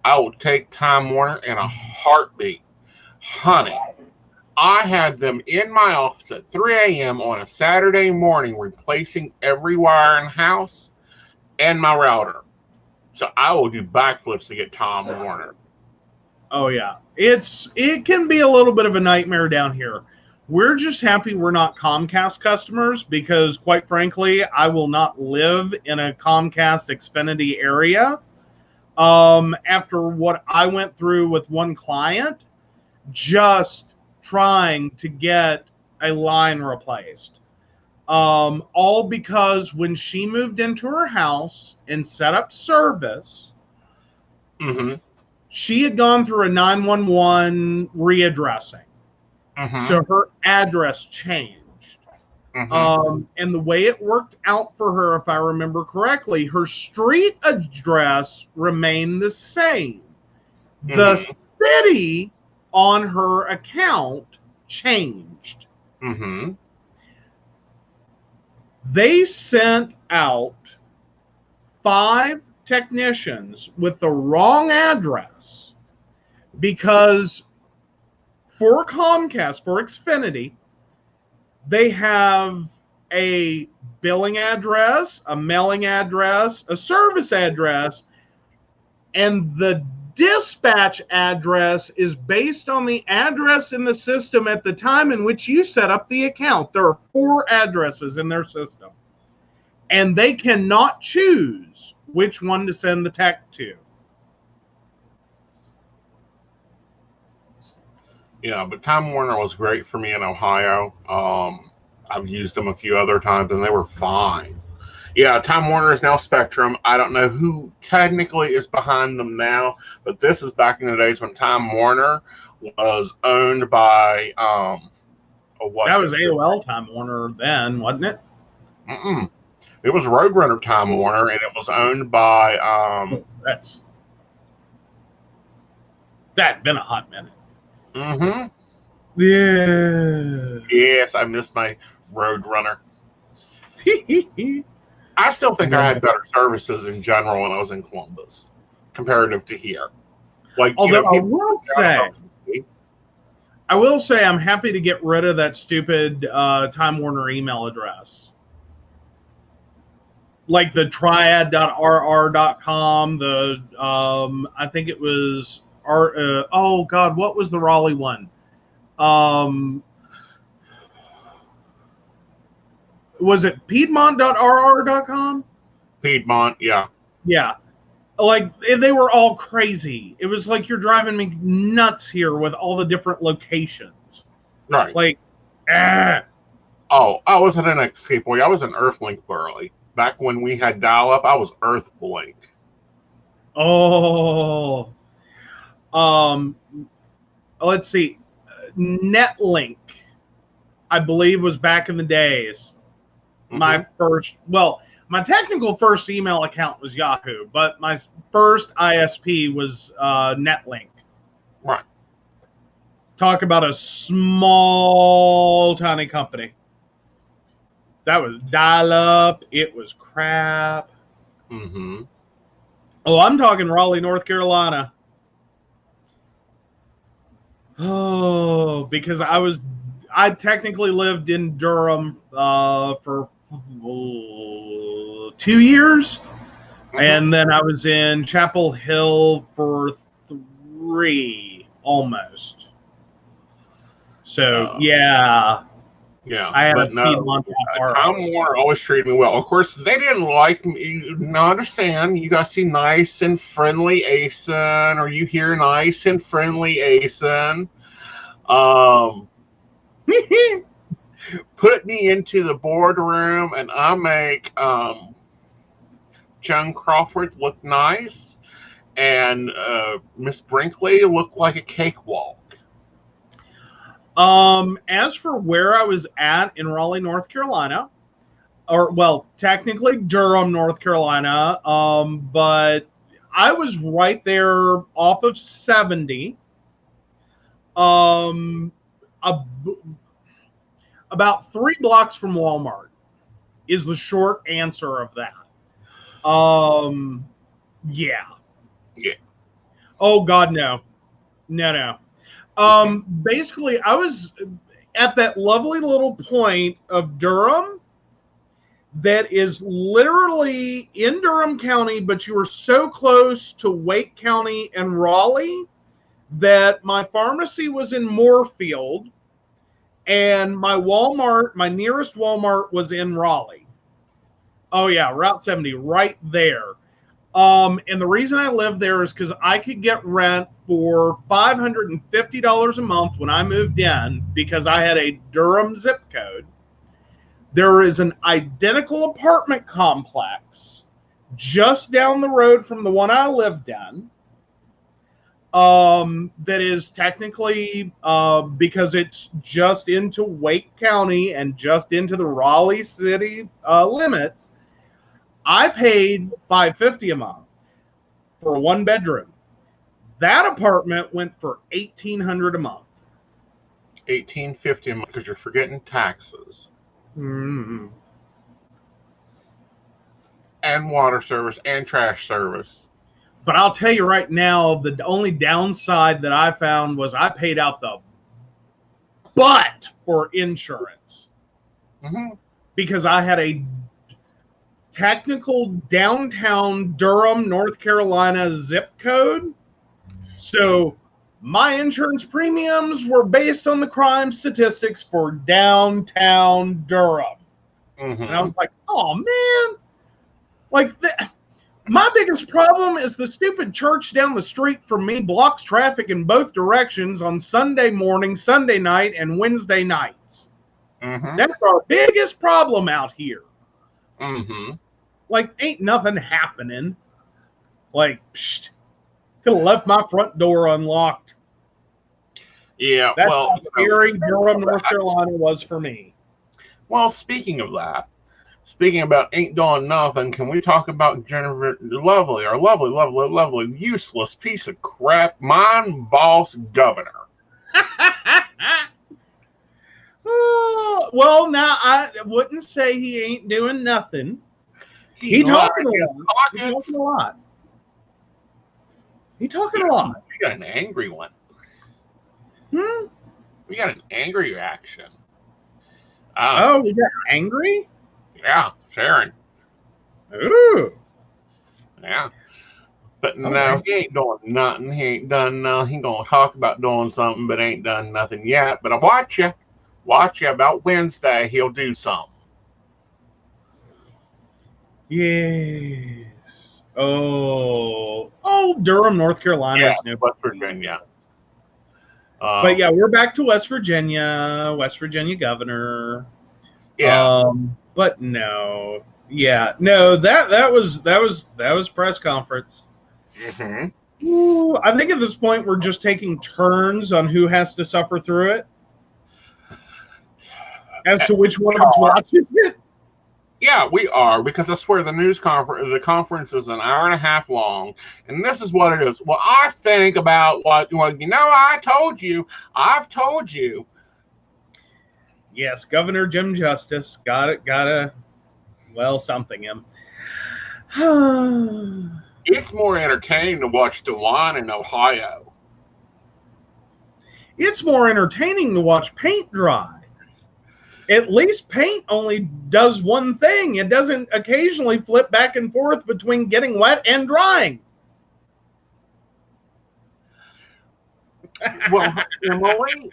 I will take Time Warner in a heartbeat. Honey, I had them in my office at 3 a.m. on a Saturday morning replacing every wire in the house and my router. So I will do backflips to get Time Warner. Oh yeah. It can be a little bit of a nightmare down here. We're just happy we're not Comcast customers because, quite frankly, I will not live in a Comcast Xfinity area. After what I went through with one client, just trying to get a line replaced. All because when she moved into her house and set up service, Mm-hmm. she had gone through a 911 readdressing. Mm-hmm. So her address changed. And the way it worked out for her, if I remember correctly, her street address remained the same. The city on her account changed. They sent out 5 technicians with the wrong address because for Comcast, for Xfinity, they have a billing address, a mailing address, a service address, and the dispatch address is based on the address in the system at the time in which you set up the account. There are 4 addresses in their system, and they cannot choose which one to send the tech to. Yeah, but Time Warner was great for me in Ohio. I've used them a few other times, and they were fine. Yeah, Time Warner is now Spectrum. I don't know who technically is behind them now, but this is back in the days when Time Warner was owned by that was AOL Time Warner then, wasn't it? It was Roadrunner Time Warner, and it was owned by that'd been a hot minute. Yeah. Yes, I missed my Roadrunner. I still think I had better services in general when I was in Columbus, comparative to here. Like, although I will say, I'm happy to get rid of that stupid Time Warner email address, like the triad.rr.com. The I think it was oh God, what was the Raleigh one? Was it Piedmont.rr.com? Piedmont, yeah. Yeah. Like, they were all crazy. It was like, you're driving me nuts here with all the different locations. Right. Like, Oh, I wasn't an Escape Boy. I was an Earthlink Burley. Back when we had dial-up, I was Earthblink. Oh. Let's see. Netlink, I believe, was back in the days. My technical first email account was Yahoo, but my first ISP was Netlink. Right. Talk about a small, tiny company. That was dial-up. It was crap. Oh, I'm talking Raleigh, North Carolina. Oh, because I technically lived in Durham for 2 years, and then I was in Chapel Hill for 3 almost. So yeah, I had Piedmont. Time Warner always treated me well. Of course, they didn't like me. Now understand, you guys see nice and friendly Aeson, or you hear nice and friendly Aeson. Put me into the boardroom, and I make Joan Crawford look nice, and Miss Brinkley look like a cakewalk. As for where I was at in Raleigh, North Carolina, technically Durham, North Carolina, but I was right there off of 70. About 3 blocks from Walmart is the short answer of that. Yeah. Oh God, no. Basically, I was at that lovely little point of Durham that is literally in Durham County, but you were so close to Wake County and Raleigh that my pharmacy was in Moorfield and my Walmart, my nearest Walmart was in Raleigh. Oh yeah, Route 70, right there. And the reason I lived there is because I could get rent for $550 a month when I moved in because I had a Durham zip code. There is an identical apartment complex just down the road from the one I lived in. That is technically because it's just into Wake County and just into the Raleigh city limits. I paid $550 a month for a one bedroom. That apartment went for $1,800 a month. $1,850 a month because you're forgetting taxes. Mm-hmm. And water service and trash service. But I'll tell you right now, the only downside that I found was I paid out the butt for insurance. Mm-hmm. Because I had a technical downtown Durham, North Carolina zip code. So my insurance premiums were based on the crime statistics for downtown Durham. Mm-hmm. And I was like, oh, man. Like, my biggest problem is the stupid church down the street from me blocks traffic in both directions on Sunday morning, Sunday night, and Wednesday nights. Mm-hmm. That's our biggest problem out here. Mm-hmm. Like, ain't nothing happening. Like, psst, could have left my front door unlocked. Yeah, That's well, how scary Durham, North Carolina was for me. Well, speaking of that, speaking about ain't doing nothing, can we talk about Jennifer Lovely, our lovely, useless piece of crap, mind boss governor? Well, now I wouldn't say he ain't doing nothing. He talking a lot. He talking a lot. We got an angry one. Hmm? We got an angry reaction. Oh, we got angry? Yeah, Sharon. Ooh. Yeah. But no, he ain't doing nothing. He ain't done nothing. He gonna talk about doing something, but ain't done nothing yet. But I watch you. About Wednesday, he'll do something. Yes. Oh, Durham, North Carolina. Yeah, no West Virginia. But yeah, we're back to West Virginia governor. Yeah. But no. Yeah, no, that was press conference. Mm-hmm. Ooh, I think at this point we're just taking turns on who has to suffer through it. As to which one of us watches it. Yeah, we are, because I swear the conference is an hour and a half long, and this is what it is. Well, I think about I've told you. Yes, Governor Jim Justice gotta something him. It's more entertaining to watch DeWine in Ohio. It's more entertaining to watch paint dry. At least paint only does one thing. It doesn't occasionally flip back and forth between getting wet and drying. Well, Emily,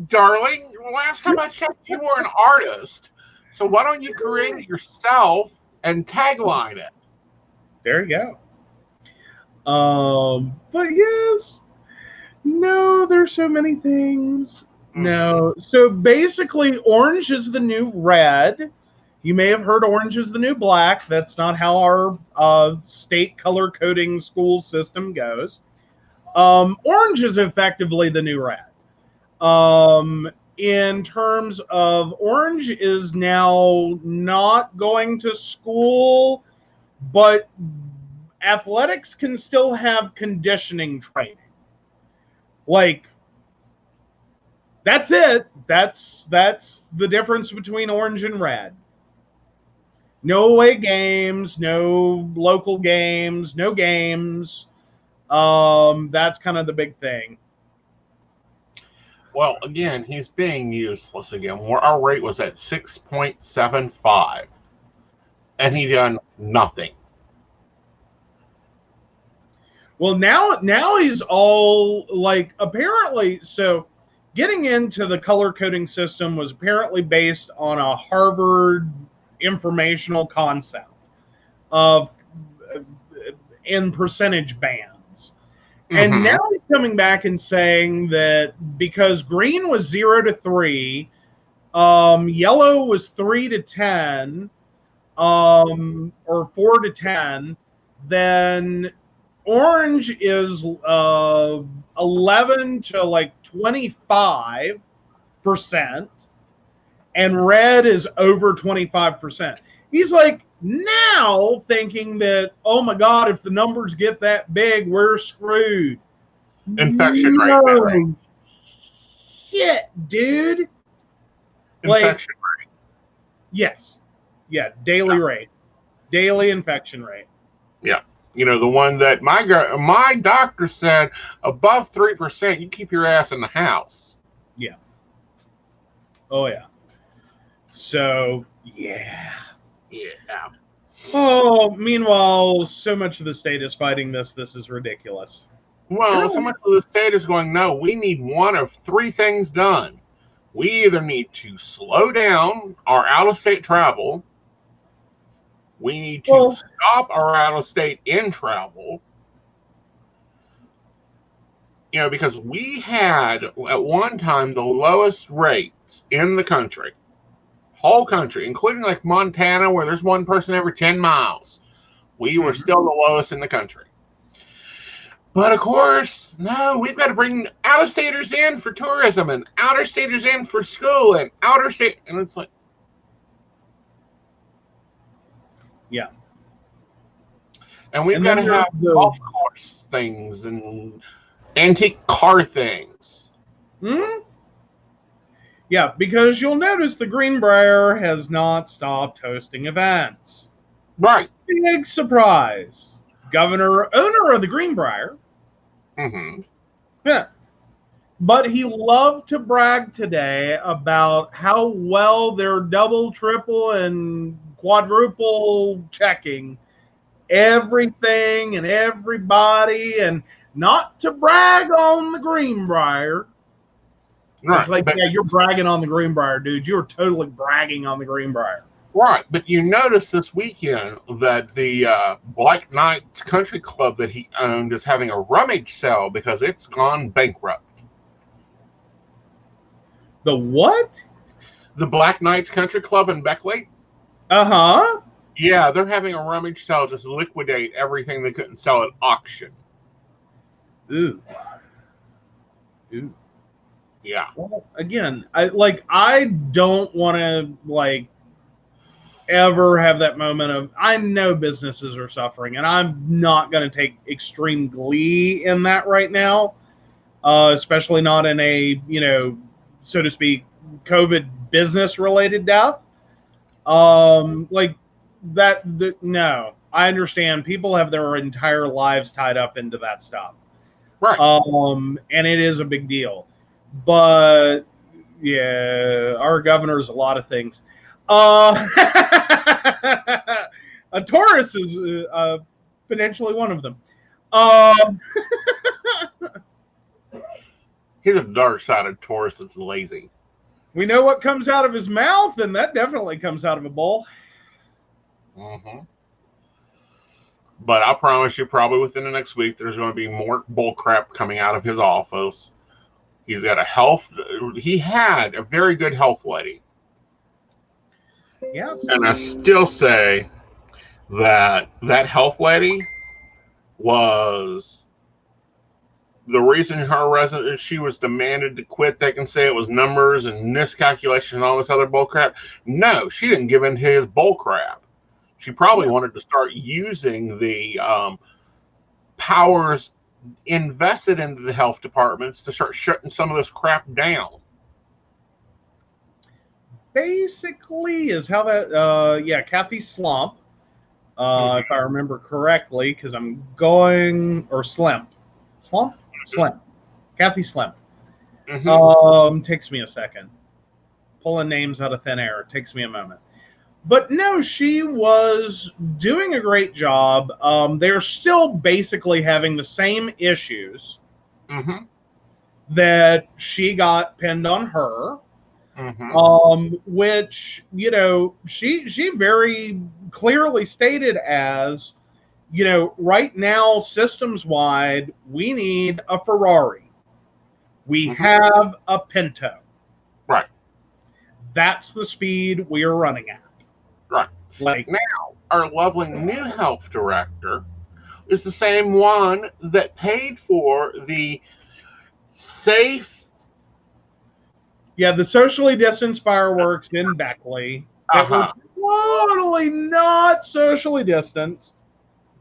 darling, last time I checked, you were an artist. So why don't you create it yourself and tagline it? There you go. But yes, no, there's so many things. No. So basically, orange is the new red. You may have heard orange is the new black. That's not how our state color coding school system goes. Orange is effectively the new red. In terms of orange is now not going to school, but athletics can still have conditioning training. Like, that's it. That's the difference between orange and red. No away games, no local games, no games. That's kind of the big thing. Well, again, he's being useless again. Our rate was at 6.75, and he done nothing. Well, now he's all like apparently. So, getting into the color coding system was apparently based on a Harvard informational concept of in percentage bands. And now he's coming back and saying that because green was 0 to 3, yellow was 3 to 10, or 4 to 10, then orange is 11 to like 25%, and red is over 25%. He's like now thinking that, oh my God, if the numbers get that big, we're screwed. Infection rate. Shit, dude. Infection rate. Yes. Yeah, daily rate. Daily infection rate. Yeah. You know, the one that my doctor said above 3%, you keep your ass in the house. Yeah. Oh, yeah. So, yeah. Yeah. Oh, meanwhile, so much of the state is fighting this. This is ridiculous. Well, so much of the state is going, no, we need one of three things done. We either need to slow down our out-of-state travel, we need to stop our out-of-state in travel, you know, because we had at one time the lowest rates in the country, whole country, including like Montana, where there's one person every 10 miles. We were still the lowest in the country. But of course, no, we've got to bring out-of-staters in for tourism and out-of-staters in for school and out-of-state. And it's like, yeah. And we've got to have golf course things and antique car things. Yeah, because you'll notice the Greenbrier has not stopped hosting events. Right. Big surprise. Owner of the Greenbrier. Yeah. But he loved to brag today about how well they're double, triple, and quadruple checking everything and everybody, and not to brag on the Greenbrier. Right. It's like, yeah, you're bragging on the Greenbrier, dude. You're totally bragging on the Greenbrier. Right, but you notice this weekend that the Black Knights Country Club that he owned is having a rummage sale because it's gone bankrupt. The what? The Black Knights Country Club in Beckley. Uh-huh. Yeah, they're having a rummage sale, just liquidate everything they couldn't sell at auction. Ooh. Yeah. Well, again, I don't want to ever have that moment of, I know businesses are suffering, and I'm not going to take extreme glee in that right now, especially not in a, so to speak, COVID business related death. No, I understand people have their entire lives tied up into that stuff. Right. And it is a big deal. But yeah, our governor is a lot of things. A Taurus is potentially one of them. He's a dark-sided Taurus that's lazy. We know what comes out of his mouth, and that definitely comes out of a bowl. But I promise you, probably within the next week, there's going to be more bull crap coming out of his office. He's got he had a very good health lady. Yes. And I still say that health lady was the reason she was demanded to quit. They can say it was numbers and miscalculation and all this other bull crap. No, she didn't give in to his bull crap. She probably wanted to start using the powers invested into the health departments to start shutting some of this crap down. Basically is how that Kathy Slump, if I remember correctly, because I'm going, or Slim. Kathy Slim. Takes me a second. Pulling names out of thin air. Takes me a moment. But no, she was doing a great job. They're still basically having the same issues Mm-hmm. that she got pinned on her. Which, she very clearly stated as, right now, systems wide, we need a Ferrari. We Mm-hmm. have a Pinto. Right. That's the speed we are running at. Right. Like, now, our lovely new health director is the same one that paid for the safe. yeah, the socially distanced fireworks in Beckley that were totally not socially distanced.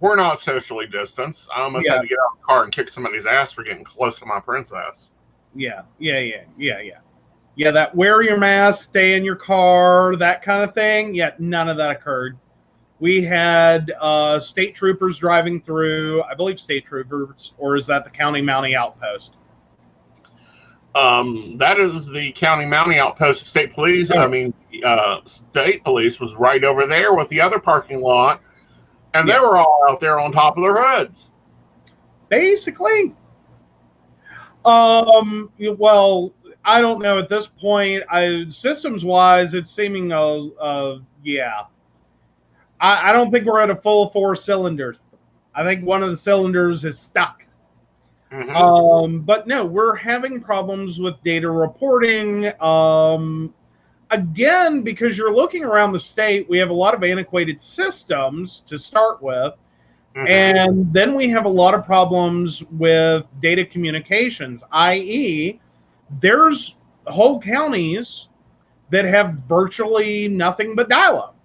We're not socially distanced. I almost had to get out of the car and kick somebody's ass for getting close to my princess. Yeah, that wear your mask, stay in your car, that kind of thing. Yeah, none of that occurred. We had state troopers driving through, I believe state troopers, or is that the county Mountie outpost? That is the county Mountie outpost of state police. I mean, state police was right over there with the other parking lot, and they were all out there on top of their hoods. Basically. Well, I don't know at this point. Systems wise, it's seeming yeah. I don't think we're at a full 4 cylinders. I think one of the cylinders is stuck. Mm-hmm. But no, we're having problems with data reporting. Again, because you're looking around the state, we have a lot of antiquated systems to start with. Mm-hmm. And then we have a lot of problems with data communications, i.e., there's whole counties that have virtually nothing but dial-up.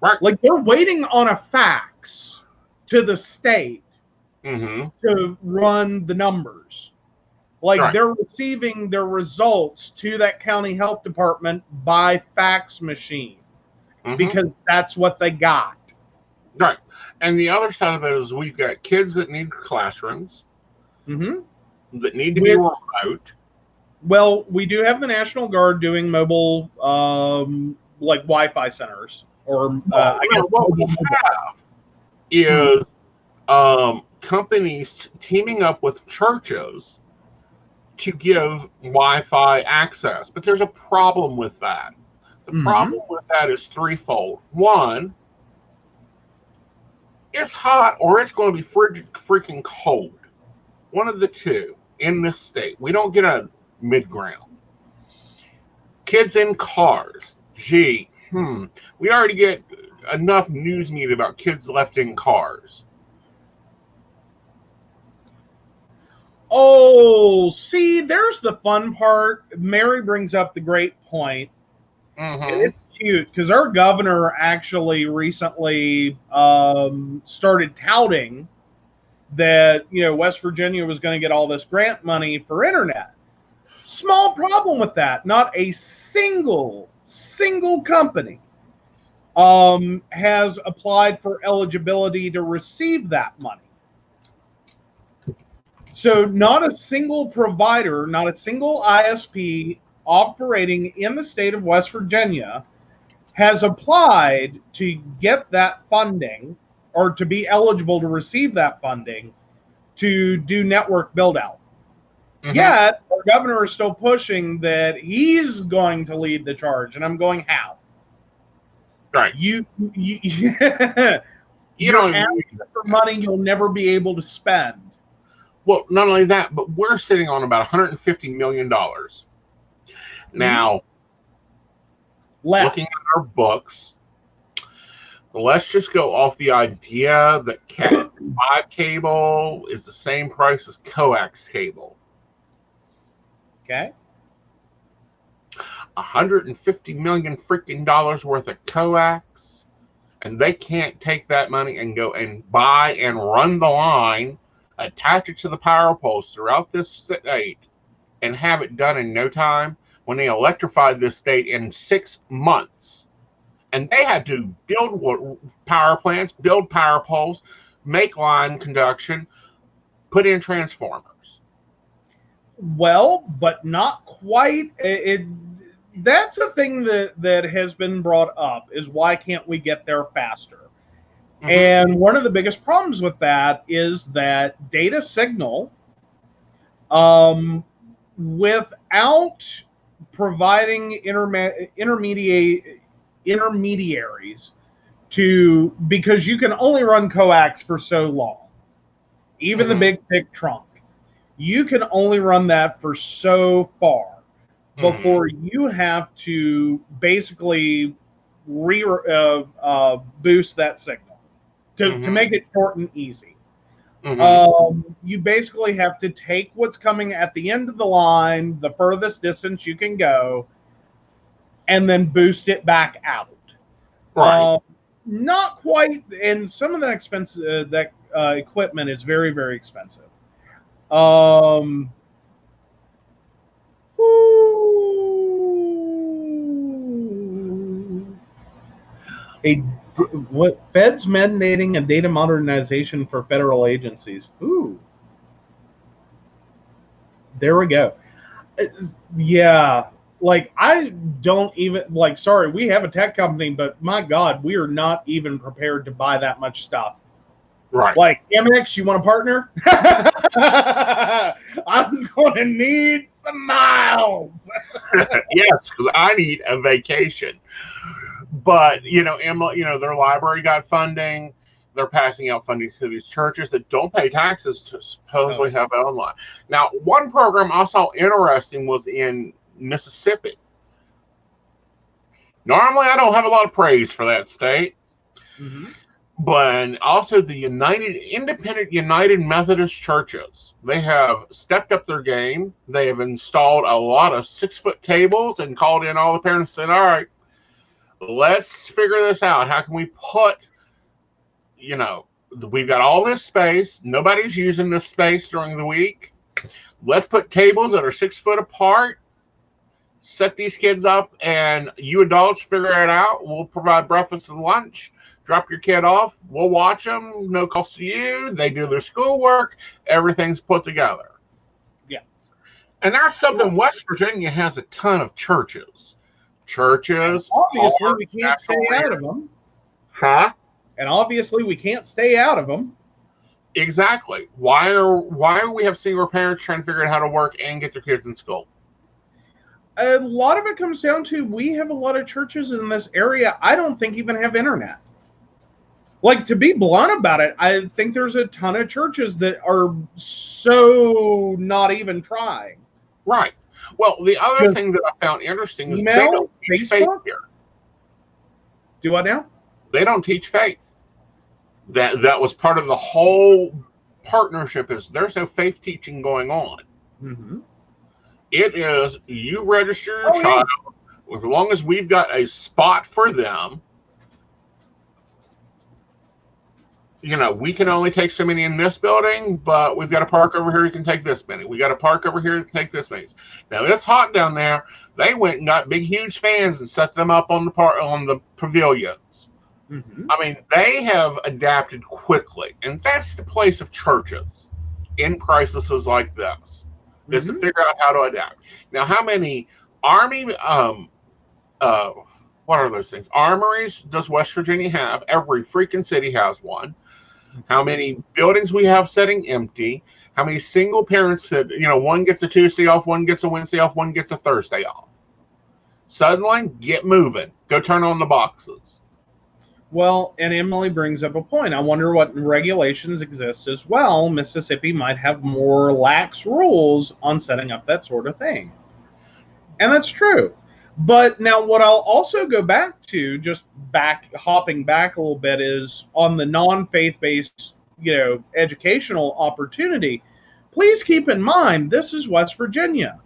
Right. Like, they're waiting on a fax to the state to run the numbers. Like, they're receiving their results to that county health department by fax machine because that's what they got. Right. And the other side of it is we've got kids that need classrooms that need to be remote. Well, we do have the National Guard doing mobile, like Wi-Fi centers. Or what we have is companies teaming up with churches to give Wi-Fi access. But there's a problem with that. The problem with that is threefold. One, it's hot or it's going to be freaking cold. One of the two in this state. We don't get a mid-ground. Kids in cars. Gee, we already get enough news media about kids left in cars. Oh, see, there's the fun part. Mary brings up the great point. And it's cute because our governor actually recently started touting that, West Virginia was going to get all this grant money for internet. Small problem with that. Not a single company has applied for eligibility to receive that money. So not a single provider, not a single ISP operating in the state of West Virginia has applied to get that funding or to be eligible to receive that funding to do network build out. Yet our governor is still pushing that he's going to lead the charge, and I'm going, how? Right. You're asking for money you'll never be able to spend. Well, not only that, but we're sitting on about $150 million. Now, looking at our books, let's just go off the idea that Cat 5 cable is the same price as coax cable. Okay. $150 million freaking dollars worth of coax, and they can't take that money and go and buy and run the line, attach it to the power poles throughout this state, and have it done in no time when they electrified this state in 6 months. And they had to build power plants, build power poles, make line conduction, put in transformers. Well, but not quite. that's a thing that has been brought up, is why can't we get there faster? Mhm. And one of the biggest problems with that is that data signal, without providing intermediaries to, because you can only run coax for so long, even the Mhm. big thick trunk, you can only run that for so far before you have to basically boost that signal to make it short and easy. You basically have to take what's coming at the end of the line, the furthest distance you can go, and then boost it back out. Right. Not quite, and some of that equipment is very, very expensive. Um, a what Fed's mandating a data modernization for federal agencies. Ooh, there we go. Yeah, like I don't even like. Sorry, we have a tech company, but my God, we are not even prepared to buy that much stuff. Right. Like, MX, you want a partner? I'm going to need some miles. Yes, because I need a vacation. But Emma, their library got funding. They're passing out funding to these churches that don't pay taxes to supposedly have it online. Now, one program I saw interesting was in Mississippi. Normally, I don't have a lot of praise for that state, but also the Independent United Methodist churches. They have stepped up their game. They have installed a lot of 6-foot tables and called in all the parents and said, "All right, let's figure this out. How can we put, we've got all this space. Nobody's using this space during the week. Let's put tables that are 6 foot apart, set these kids up, and you adults figure it out. We'll provide breakfast and lunch. Drop your kid off. We'll watch them. No cost to you. They do their schoolwork. Everything's put together." Yeah. And that's something West Virginia has a ton of churches. Churches. Obviously, we can't stay out of them. Huh? And obviously, we can't stay out of them. Exactly. Why are we have single parents trying to figure out how to work and get their kids in school? A lot of it comes down to, we have a lot of churches in this area I don't think even have internet. Like, to be blunt about it, I think there's a ton of churches that are so not even trying. Right. Well, the other thing that I found interesting is they don't teach faith here. Do what now? They don't teach faith. That was part of the whole partnership, is there's no faith teaching going on. It is, you register your child, as long as we've got a spot for them. We can only take so many in this building, but we've got a park over here, you can take this many. We got a park over here, you can take this many. Now, it's hot down there. They went and got big, huge fans and set them up on the pavilions. I mean, they have adapted quickly, and that's the place of churches in crises like this, is to figure out how to adapt. Now, how many Army, what are those things? Armories does West Virginia have? Every freaking city has one. How many buildings we have sitting empty? How many single parents that, one gets a Tuesday off, one gets a Wednesday off, one gets a Thursday off? Suddenly, get moving. Go turn on the boxes. Well, and Emily brings up a point. I wonder what regulations exist as well. Mississippi might have more lax rules on setting up that sort of thing. And that's true. But now what I'll also go back to, just hopping back a little bit, is on the non-faith-based, educational opportunity. Please keep in mind, this is West Virginia.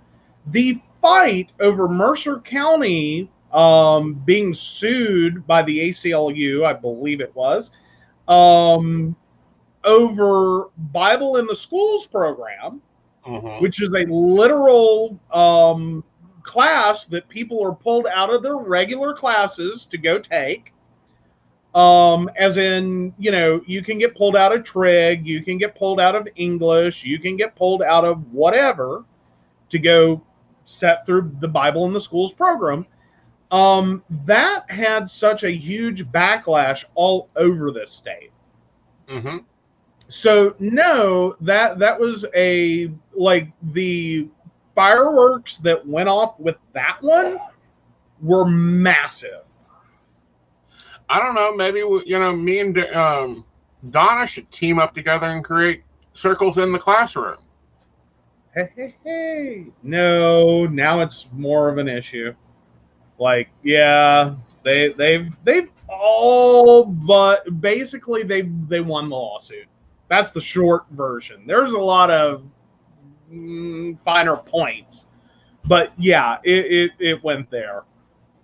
The fight over Mercer County being sued by the ACLU, I believe it was, over Bible in the Schools program, which is a literal class that people are pulled out of their regular classes to go take. As in, you can get pulled out of trig, you can get pulled out of English, you can get pulled out of whatever to go set through the Bible in the Schools program, that had such a huge backlash all over this state. Mm-hmm. So no, that was the fireworks that went off with that one were massive. I don't know. Maybe me and Donna should team up together and create circles in the classroom. Hey. No, now it's more of an issue. Like, yeah, they've all but basically they won the lawsuit. That's the short version. There's a lot of finer points, but yeah, it went there.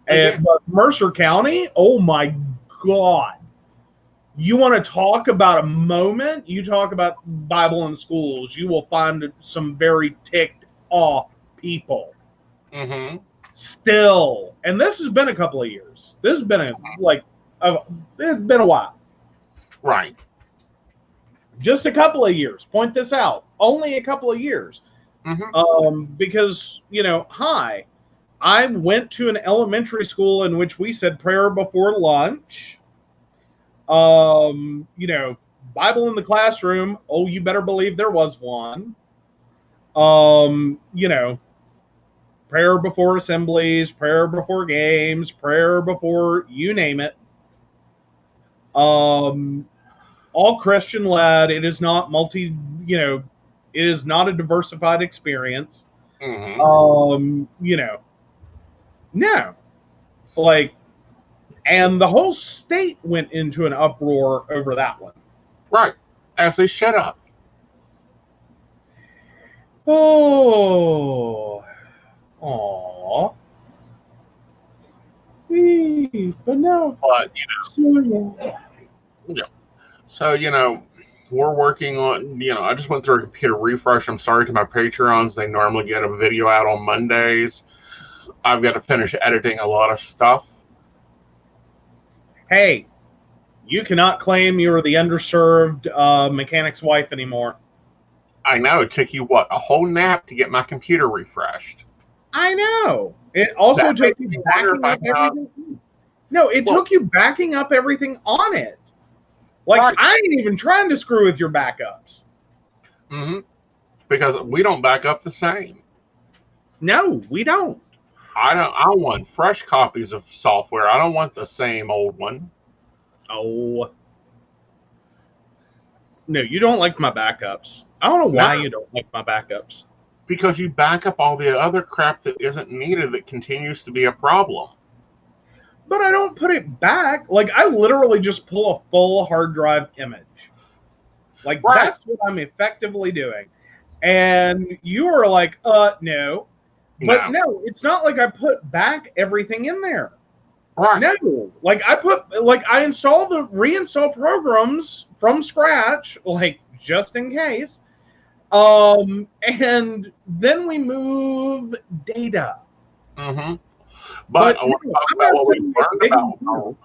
And but Mercer County, oh my God. You want to talk about a moment? You talk about Bible in schools, you will find some very ticked off people. Mm-hmm. Still, and this has been a couple of years. This has been it's been a while. Right. Just a couple of years. Point this out. Only a couple of years. Mm-hmm. Because, I went to an elementary school in which we said prayer before lunch. Bible in the classroom. Oh, you better believe there was one. Prayer before assemblies, prayer before games, prayer before you name it. All Christian led. It is not it is not a diversified experience. Mm-hmm. No. And the whole state went into an uproar over that one. Right. As they shut up. Oh. Aww. But no. But, So, we're working on, I just went through a computer refresh. I'm sorry to my Patreons. They normally get a video out on Mondays. I've got to finish editing a lot of stuff. Hey, you cannot claim you're the underserved mechanic's wife anymore. I know. It took you, a whole nap to get my computer refreshed. I know. It also took you backing up everything. No, it took you backing up everything on it. Right. I ain't even trying to screw with your backups. Mm-hmm. Because we don't back up the same. No, we don't. I want fresh copies of software. I don't want the same old one. Oh. No, you don't like my backups. I don't know why you don't like my backups. Because you back up all the other crap that isn't needed that continues to be a problem. But I don't put it back. I literally just pull a full hard drive image. That's what I'm effectively doing. And you are like, no. But no, it's not like I put back everything in there. Right. No. I reinstall programs from scratch, just in case. And then we move data. Mm-hmm. But I want to talk about what we learned about.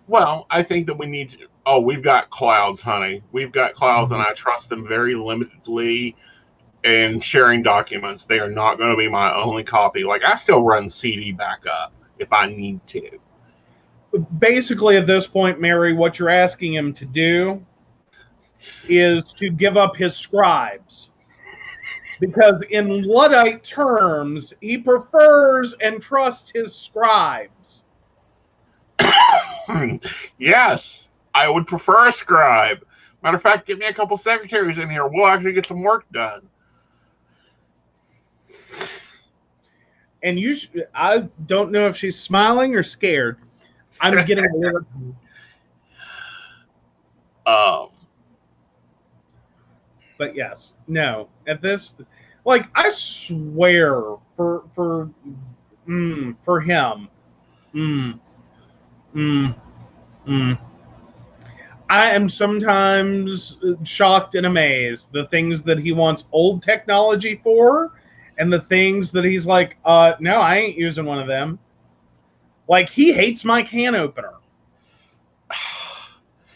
Well, I think that we need to. Oh, we've got clouds, honey. We've got clouds, and I trust them very limitedly in sharing documents. They are not going to be my only copy. I still run CD backup if I need to. Basically, at this point, Mary, what you're asking him to do is to give up his scribes. Because in Luddite terms, he prefers and trusts his scribes. Yes, I would prefer a scribe. Matter of fact, get me a couple secretaries in here. We'll actually get some work done. And I don't know if she's smiling or scared. I'm getting a little. But yes, no. At this, I swear for him. I am sometimes shocked and amazed the things that he wants old technology for, and the things that he's like, no, I ain't using one of them. He hates my can opener.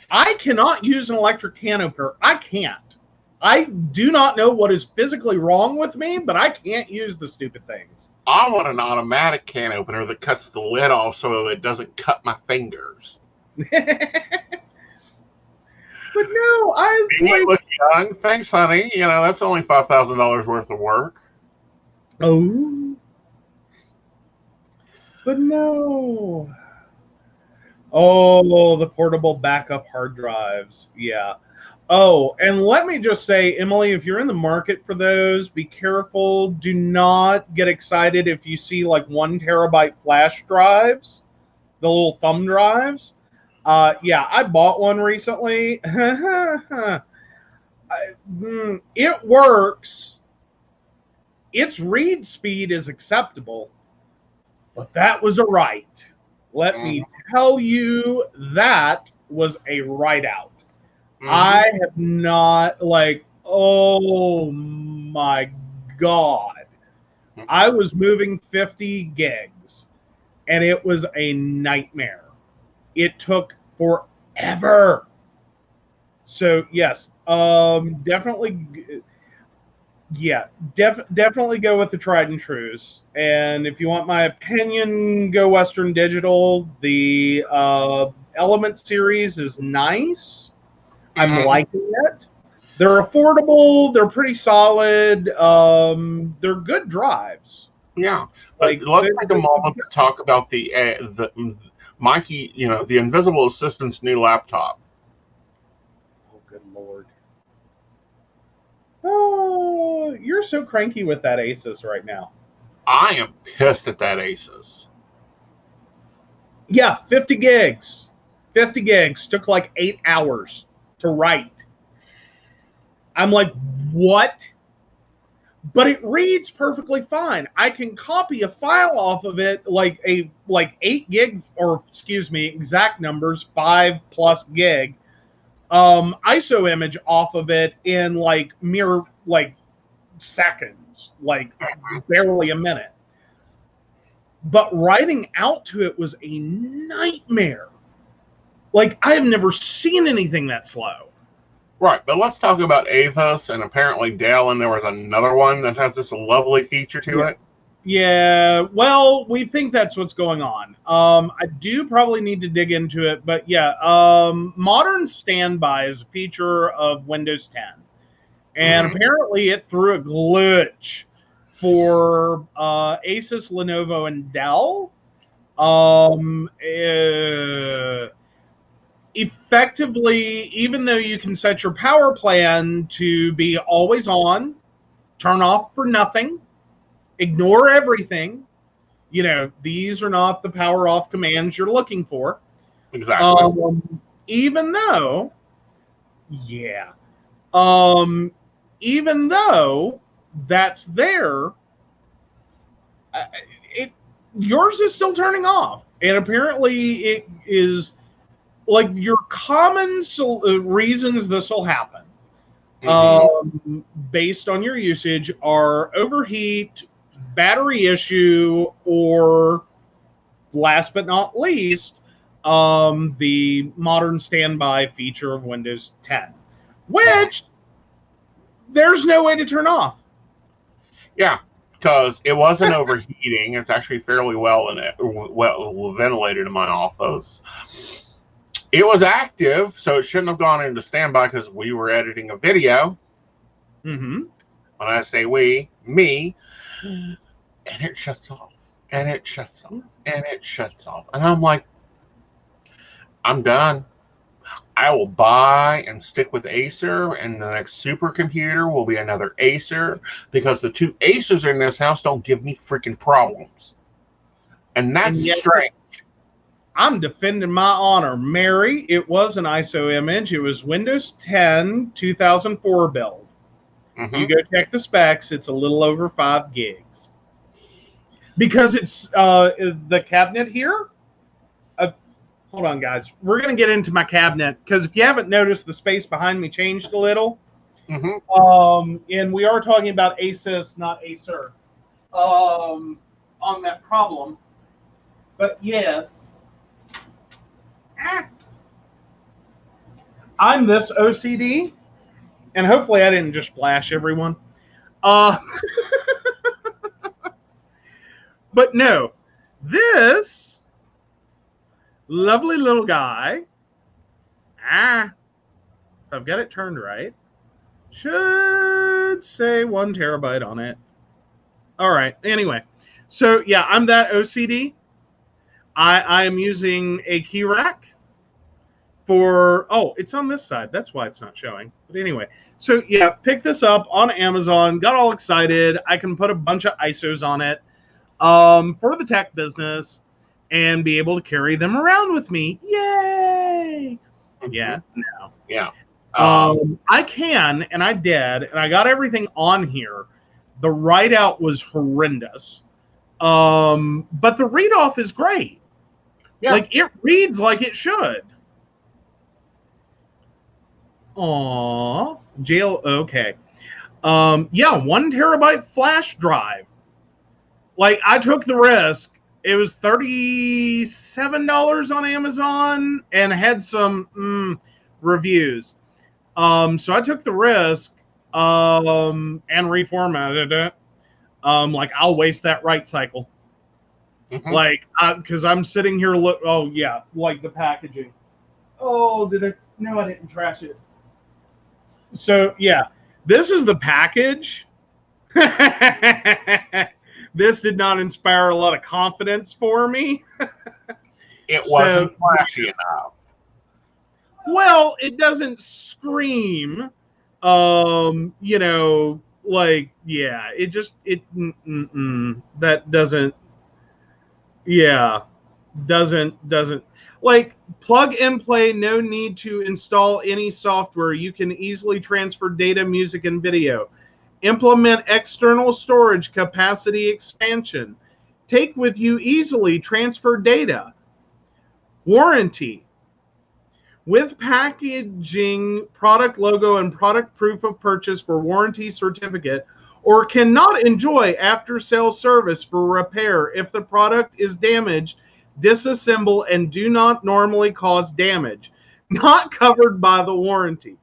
I cannot use an electric can opener. I can't. I do not know what is physically wrong with me, but I can't use the stupid things. I want an automatic can opener that cuts the lid off so it doesn't cut my fingers. But no, I You look young. Thanks, honey. You know, that's only $5,000 worth of work. Oh. But no. Oh, the portable backup hard drives. Yeah. Oh, and let me just say, Emily, if you're in the market for those, be careful. Do not get excited if you see like 1 terabyte flash drives, the little thumb drives. Yeah, I bought one recently. It works. Its read speed is acceptable, but that was a write. Let me tell you, that was a write out. I have not, like, oh my God. I was moving 50 gigs and it was a nightmare. It took forever. So, yes, definitely. Yeah, definitely go with the tried and trues. And if you want my opinion, go Western Digital. The Element series is nice. I'm liking it. They're affordable. They're pretty solid. They're good drives. Yeah, but let's take a moment to talk about the Mikey, you know, the Invisible Assistant's new laptop. Oh, good Lord. Oh, you're so cranky with that Asus right now. I am pissed at that Asus. Yeah, 50 gigs. 50 gigs. Took like 8 hours to write. I'm like, what? But it reads perfectly fine. I can copy a file off of it, like 8 gig, or excuse me, exact numbers, 5+ gig, ISO image off of it in like mere like seconds, like barely a minute. But writing out to it was a nightmare. Like, I have never seen anything that slow. Right, but let's talk about Avis and apparently Dell, and there was another one that has this lovely feature to it. Yeah, well, we think that's what's going on. I do probably need to dig into it, but yeah, Modern Standby is a feature of Windows 10. And apparently it threw a glitch for Asus, Lenovo, and Dell. Effectively, even though you can set your power plan to be always on, turn off for nothing, ignore everything, you know, these are not the power off commands you're looking for. Exactly. Even though, even though that's there, yours is still turning off. And apparently it is like your common reasons this will happen based on your usage are overheat, battery issue, or last but not least, the Modern Standby feature of Windows 10, which there's no way to turn off. Yeah, because it wasn't overheating. It's actually fairly well ventilated in my office. It was active, so it shouldn't have gone into standby because we were editing a video. When I say we, me, and it shuts off, and it shuts off, and it shuts off. And I'm like, I'm done. I will buy and stick with Acer, and the next supercomputer will be another Acer, because the two Acers in this house don't give me freaking problems. And that's strange. I'm defending my honor. Mary, it was an ISO image. It was Windows 10 2004 build. You go check the specs. It's a little over 5 gigs. Because it's the cabinet here. Hold on, guys. We're going to get into my cabinet, because if you haven't noticed, the space behind me changed a little. And we are talking about Asus, not Acer, on that problem. But yes, I'm this OCD, And hopefully I didn't just flash everyone. But no, this lovely little guy, if I've got it turned right, should say 1 terabyte on it. All right. Anyway, so yeah, I'm that OCD. I am using a key rack for, oh, it's on this side. That's why it's not showing. But anyway, so yeah, picked this up on Amazon, got all excited. I can put a bunch of ISOs on it for the tech business and be able to carry them around with me. Yay! Mm-hmm. Yeah, no. Yeah. I can, and I did, and I got everything on here. The write out was horrendous. But the read off is great. Yeah. Like it reads like it should. Aw, jail. Okay. Yeah, 1 terabyte flash drive. Like I took the risk. It was $37 on Amazon and had some reviews. So I took the risk and reformatted it. Like I'll waste that write cycle. Mm-hmm. Like, because I'm sitting here, oh yeah, like the packaging. Oh, did I? No, I didn't trash it. So yeah, this is the package. This did not inspire a lot of confidence for me. It wasn't flashy enough. Well, it doesn't scream. You know, like yeah, it just that doesn't. Yeah, doesn't like plug and play. No need to install any software. You can easily transfer data, music, and video. Implement external storage capacity expansion. Take with you easily transfer data. Warranty. With packaging, product logo, and product proof of purchase for warranty certificate, or cannot enjoy after-sale service for repair if the product is damaged, disassemble, and do not normally cause damage. Not covered by the warranty.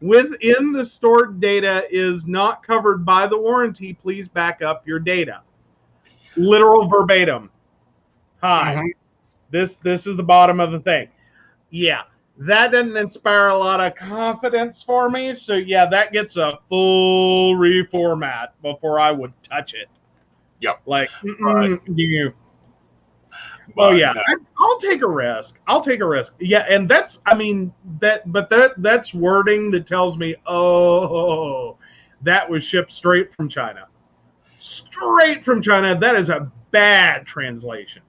Within the stored data is not covered by the warranty. Please back up your data. Literal verbatim. Hi. Mm-hmm. This is the bottom of the thing. Yeah. That didn't inspire a lot of confidence for me. So, yeah, that gets a full reformat before I would touch it. Yep. Like, you. Oh, yeah. No. I'll take a risk. I'll take a risk. Yeah, and that's, I mean, that's wording that tells me, oh, that was shipped straight from China. Straight from China. That is a bad translation.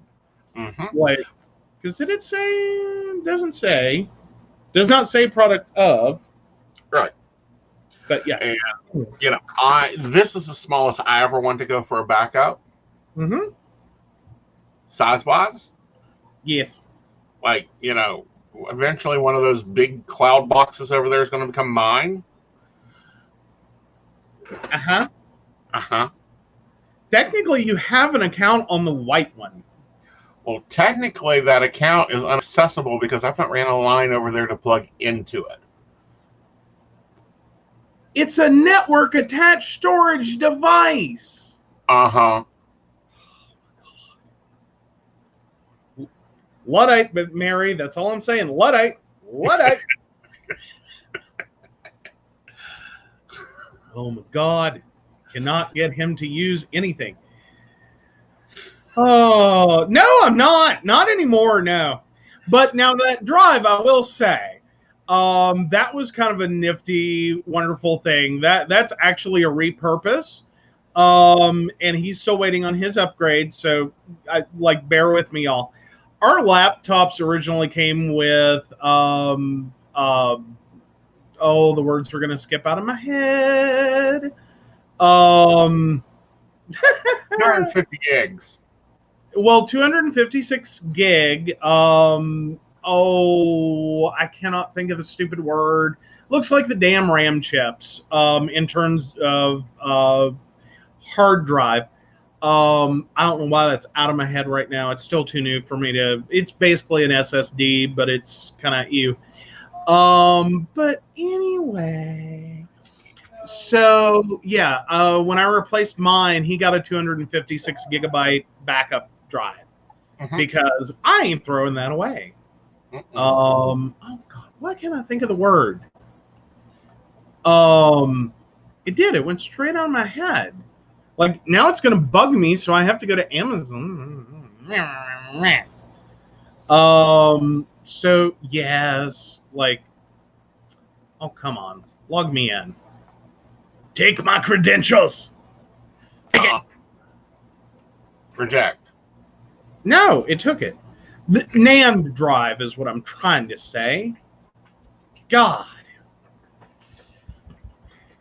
Mm-hmm. Like, because did it say, doesn't say. Does not say product of. Right. But yeah. And, you know, this is the smallest I ever want to go for a backup. Mm-hmm. Size-wise. Yes. Like, you know, eventually one of those big cloud boxes over there is going to become mine. Uh-huh. Uh-huh. Technically, you have an account on the white one. Well, technically, that account is inaccessible because I haven't ran a line over there to plug into it. It's a network-attached storage device. Uh-huh. Luddite, but Mary, that's all I'm saying. Luddite. Luddite. Oh, my God. Cannot get him to use anything. Oh, no, I'm not. Not anymore, no. But now that drive, I will say, that was kind of a nifty, wonderful thing. That's actually a repurpose. And he's still waiting on his upgrade, so bear with me, y'all. Our laptops originally came with the words were gonna skip out of my head. 250 gigs. Well, 256 gig. I cannot think of the stupid word. Looks like the damn RAM chips. In terms of hard drive. I don't know why that's out of my head right now. It's still too new for me to. It's basically an SSD, but it's kind of ew. But anyway, So yeah, when I replaced mine, he got a 256 gigabyte backup drive because I ain't throwing that away. Oh God, why can't I think of the word? It did. It went straight on my head. Like now it's gonna bug me, so I have to go to Amazon. So yes, like, oh come on, log me in. Take my credentials. Reject. No, it took it. The NAND drive is what I'm trying to say. God.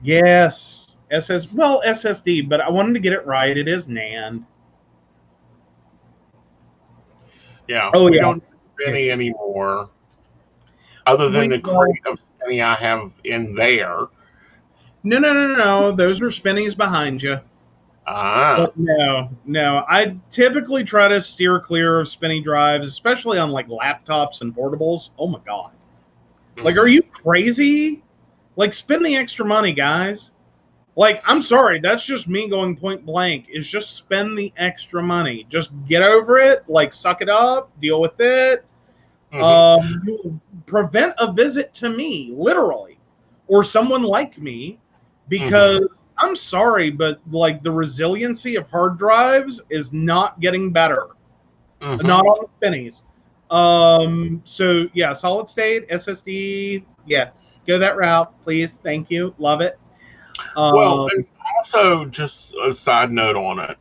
Yes. SSD, but I wanted to get it right. It is NAND. Yeah. Oh, we yeah. don't do Spinny anymore. Other than the crate of Spinny I have in there. No. Those are Spinnies behind you. But no. I typically try to steer clear of Spinny drives, especially on like laptops and portables. Oh my God. Like, are you crazy? Like, spend the extra money, guys. Like, I'm sorry, that's just me going point blank. Is just spend the extra money. Just get over it. Like, suck it up. Deal with it. You will prevent a visit to me, literally, or someone like me, because I'm sorry, but like the resiliency of hard drives is not getting better. Not on the Spinnies. So yeah, solid state SSD. Yeah, go that route, please. Thank you. Love it. Well, and also just a side note on it.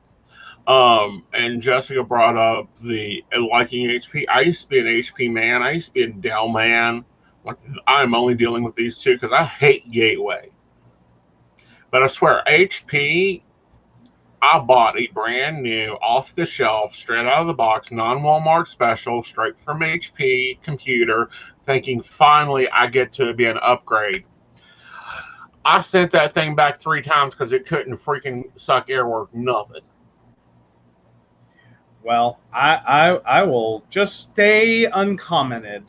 And Jessica brought up the liking HP. I used to be an HP man. I used to be a Dell man. Like, I'm only dealing with these two because I hate Gateway. But I swear, HP, I bought a brand new, off the shelf, straight out of the box, non Walmart special, straight from HP computer, thinking finally I get to be an upgrade. I sent that thing back 3 times because it couldn't freaking suck airwork, nothing. Well, I will just stay uncommented.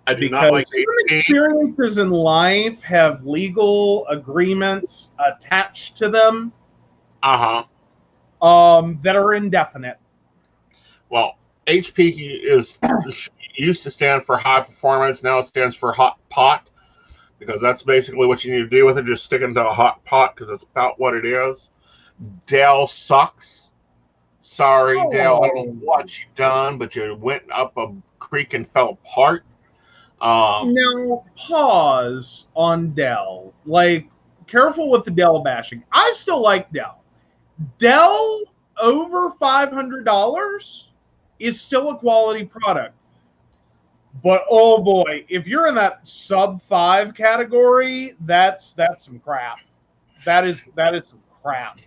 I do because not like some HP. experiences in life have legal agreements attached to them. That are indefinite. Well, HP used to stand for high performance. Now it stands for hot pot, because that's basically what you need to do with it. Just stick it into a hot pot because that's about what it is. Dell sucks. Sorry, Dell. I don't know what you've done, but you went up a creek and fell apart. Now, pause on Dell. Like, careful with the Dell bashing. I still like Dell. Dell over $500 is still a quality product. But oh boy, if you're in that sub 5 category, that's some crap. That is some crap.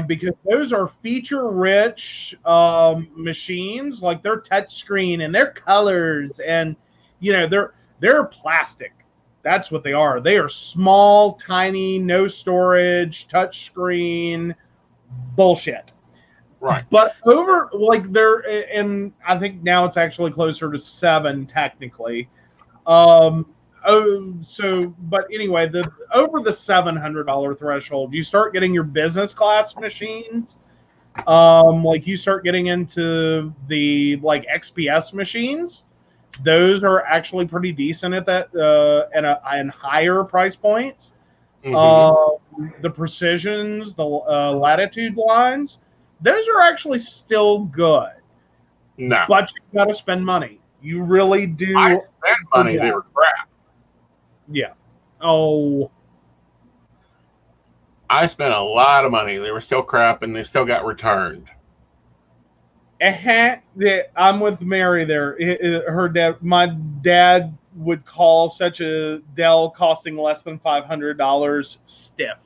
Because those are feature-rich machines, like they're touchscreen and they're colors, and you know they're plastic. That's what they are. They are small, tiny, no storage, touchscreen bullshit. Right. But over like they're, and I think now it's actually closer to 7 technically. But anyway, over the $700 threshold, you start getting your business class machines. Like you start getting into the like XPS machines. Those are actually pretty decent at that and higher price points. The precisions, the latitude lines, those are actually still good. No, but you got to spend money. You really do. I spent money. They were crap. Yeah. Oh. I spent a lot of money. They were still crap, and they still got returned. I'm with Mary there. Her dad, my dad would call such a Dell costing less than $500 stiff.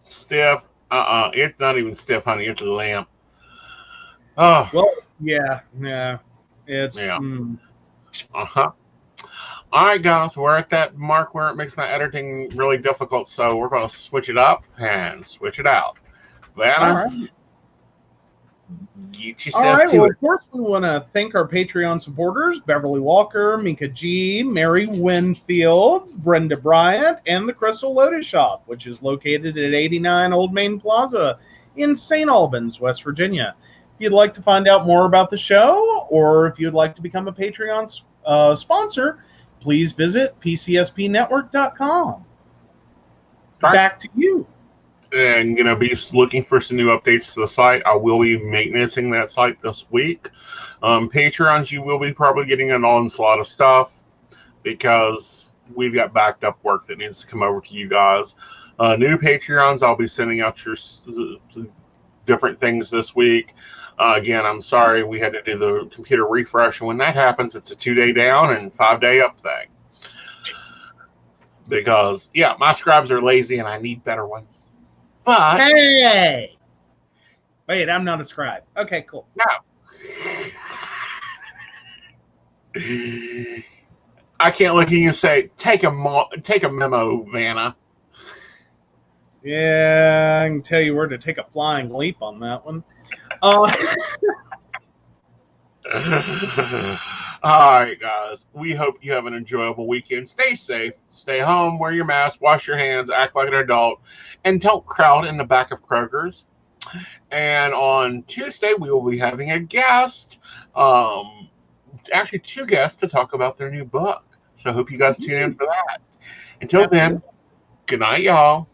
Stiff? It's not even stiff, honey. It's a lamp. Oh. Well, yeah. It's All right, guys, we're at that mark where it makes my editing really difficult, so we're going to switch it up and switch it out. Vanna? All right. Get All yourself right. to Well, it. of course, we want to thank our Patreon supporters, Beverly Walker, Mika G, Mary Winfield, Brenda Bryant, and the Crystal Lotus Shop, which is located at 89 Old Main Plaza in St. Albans, West Virginia. If you'd like to find out more about the show, or if you'd like to become a Patreon sponsor, please visit PCSPnetwork.com. Right. Back to you. And gonna be looking for some new updates to the site. I will be maintaining that site this week. Patreons, you will be probably getting an onslaught of stuff because we've got backed up work that needs to come over to you guys. New Patreons, I'll be sending out your different things this week. Again, I'm sorry we had to do the computer refresh, and when that happens, it's a 2-day down and 5-day up thing. Because yeah, my scribes are lazy and I need better ones. But hey, wait, I'm not a scribe. Okay, cool. No. I can't look at you and say, take a memo, Vanna. Yeah, I can tell you where to take a flying leap on that one. All right, guys. We hope you have an enjoyable weekend. Stay safe. Stay home. Wear your mask. Wash your hands. Act like an adult. And don't crowd in the back of Kroger's. And on Tuesday, we will be having a guest. Actually, 2 guests to talk about their new book. So I hope you guys tune in for that. Until then, good night, y'all.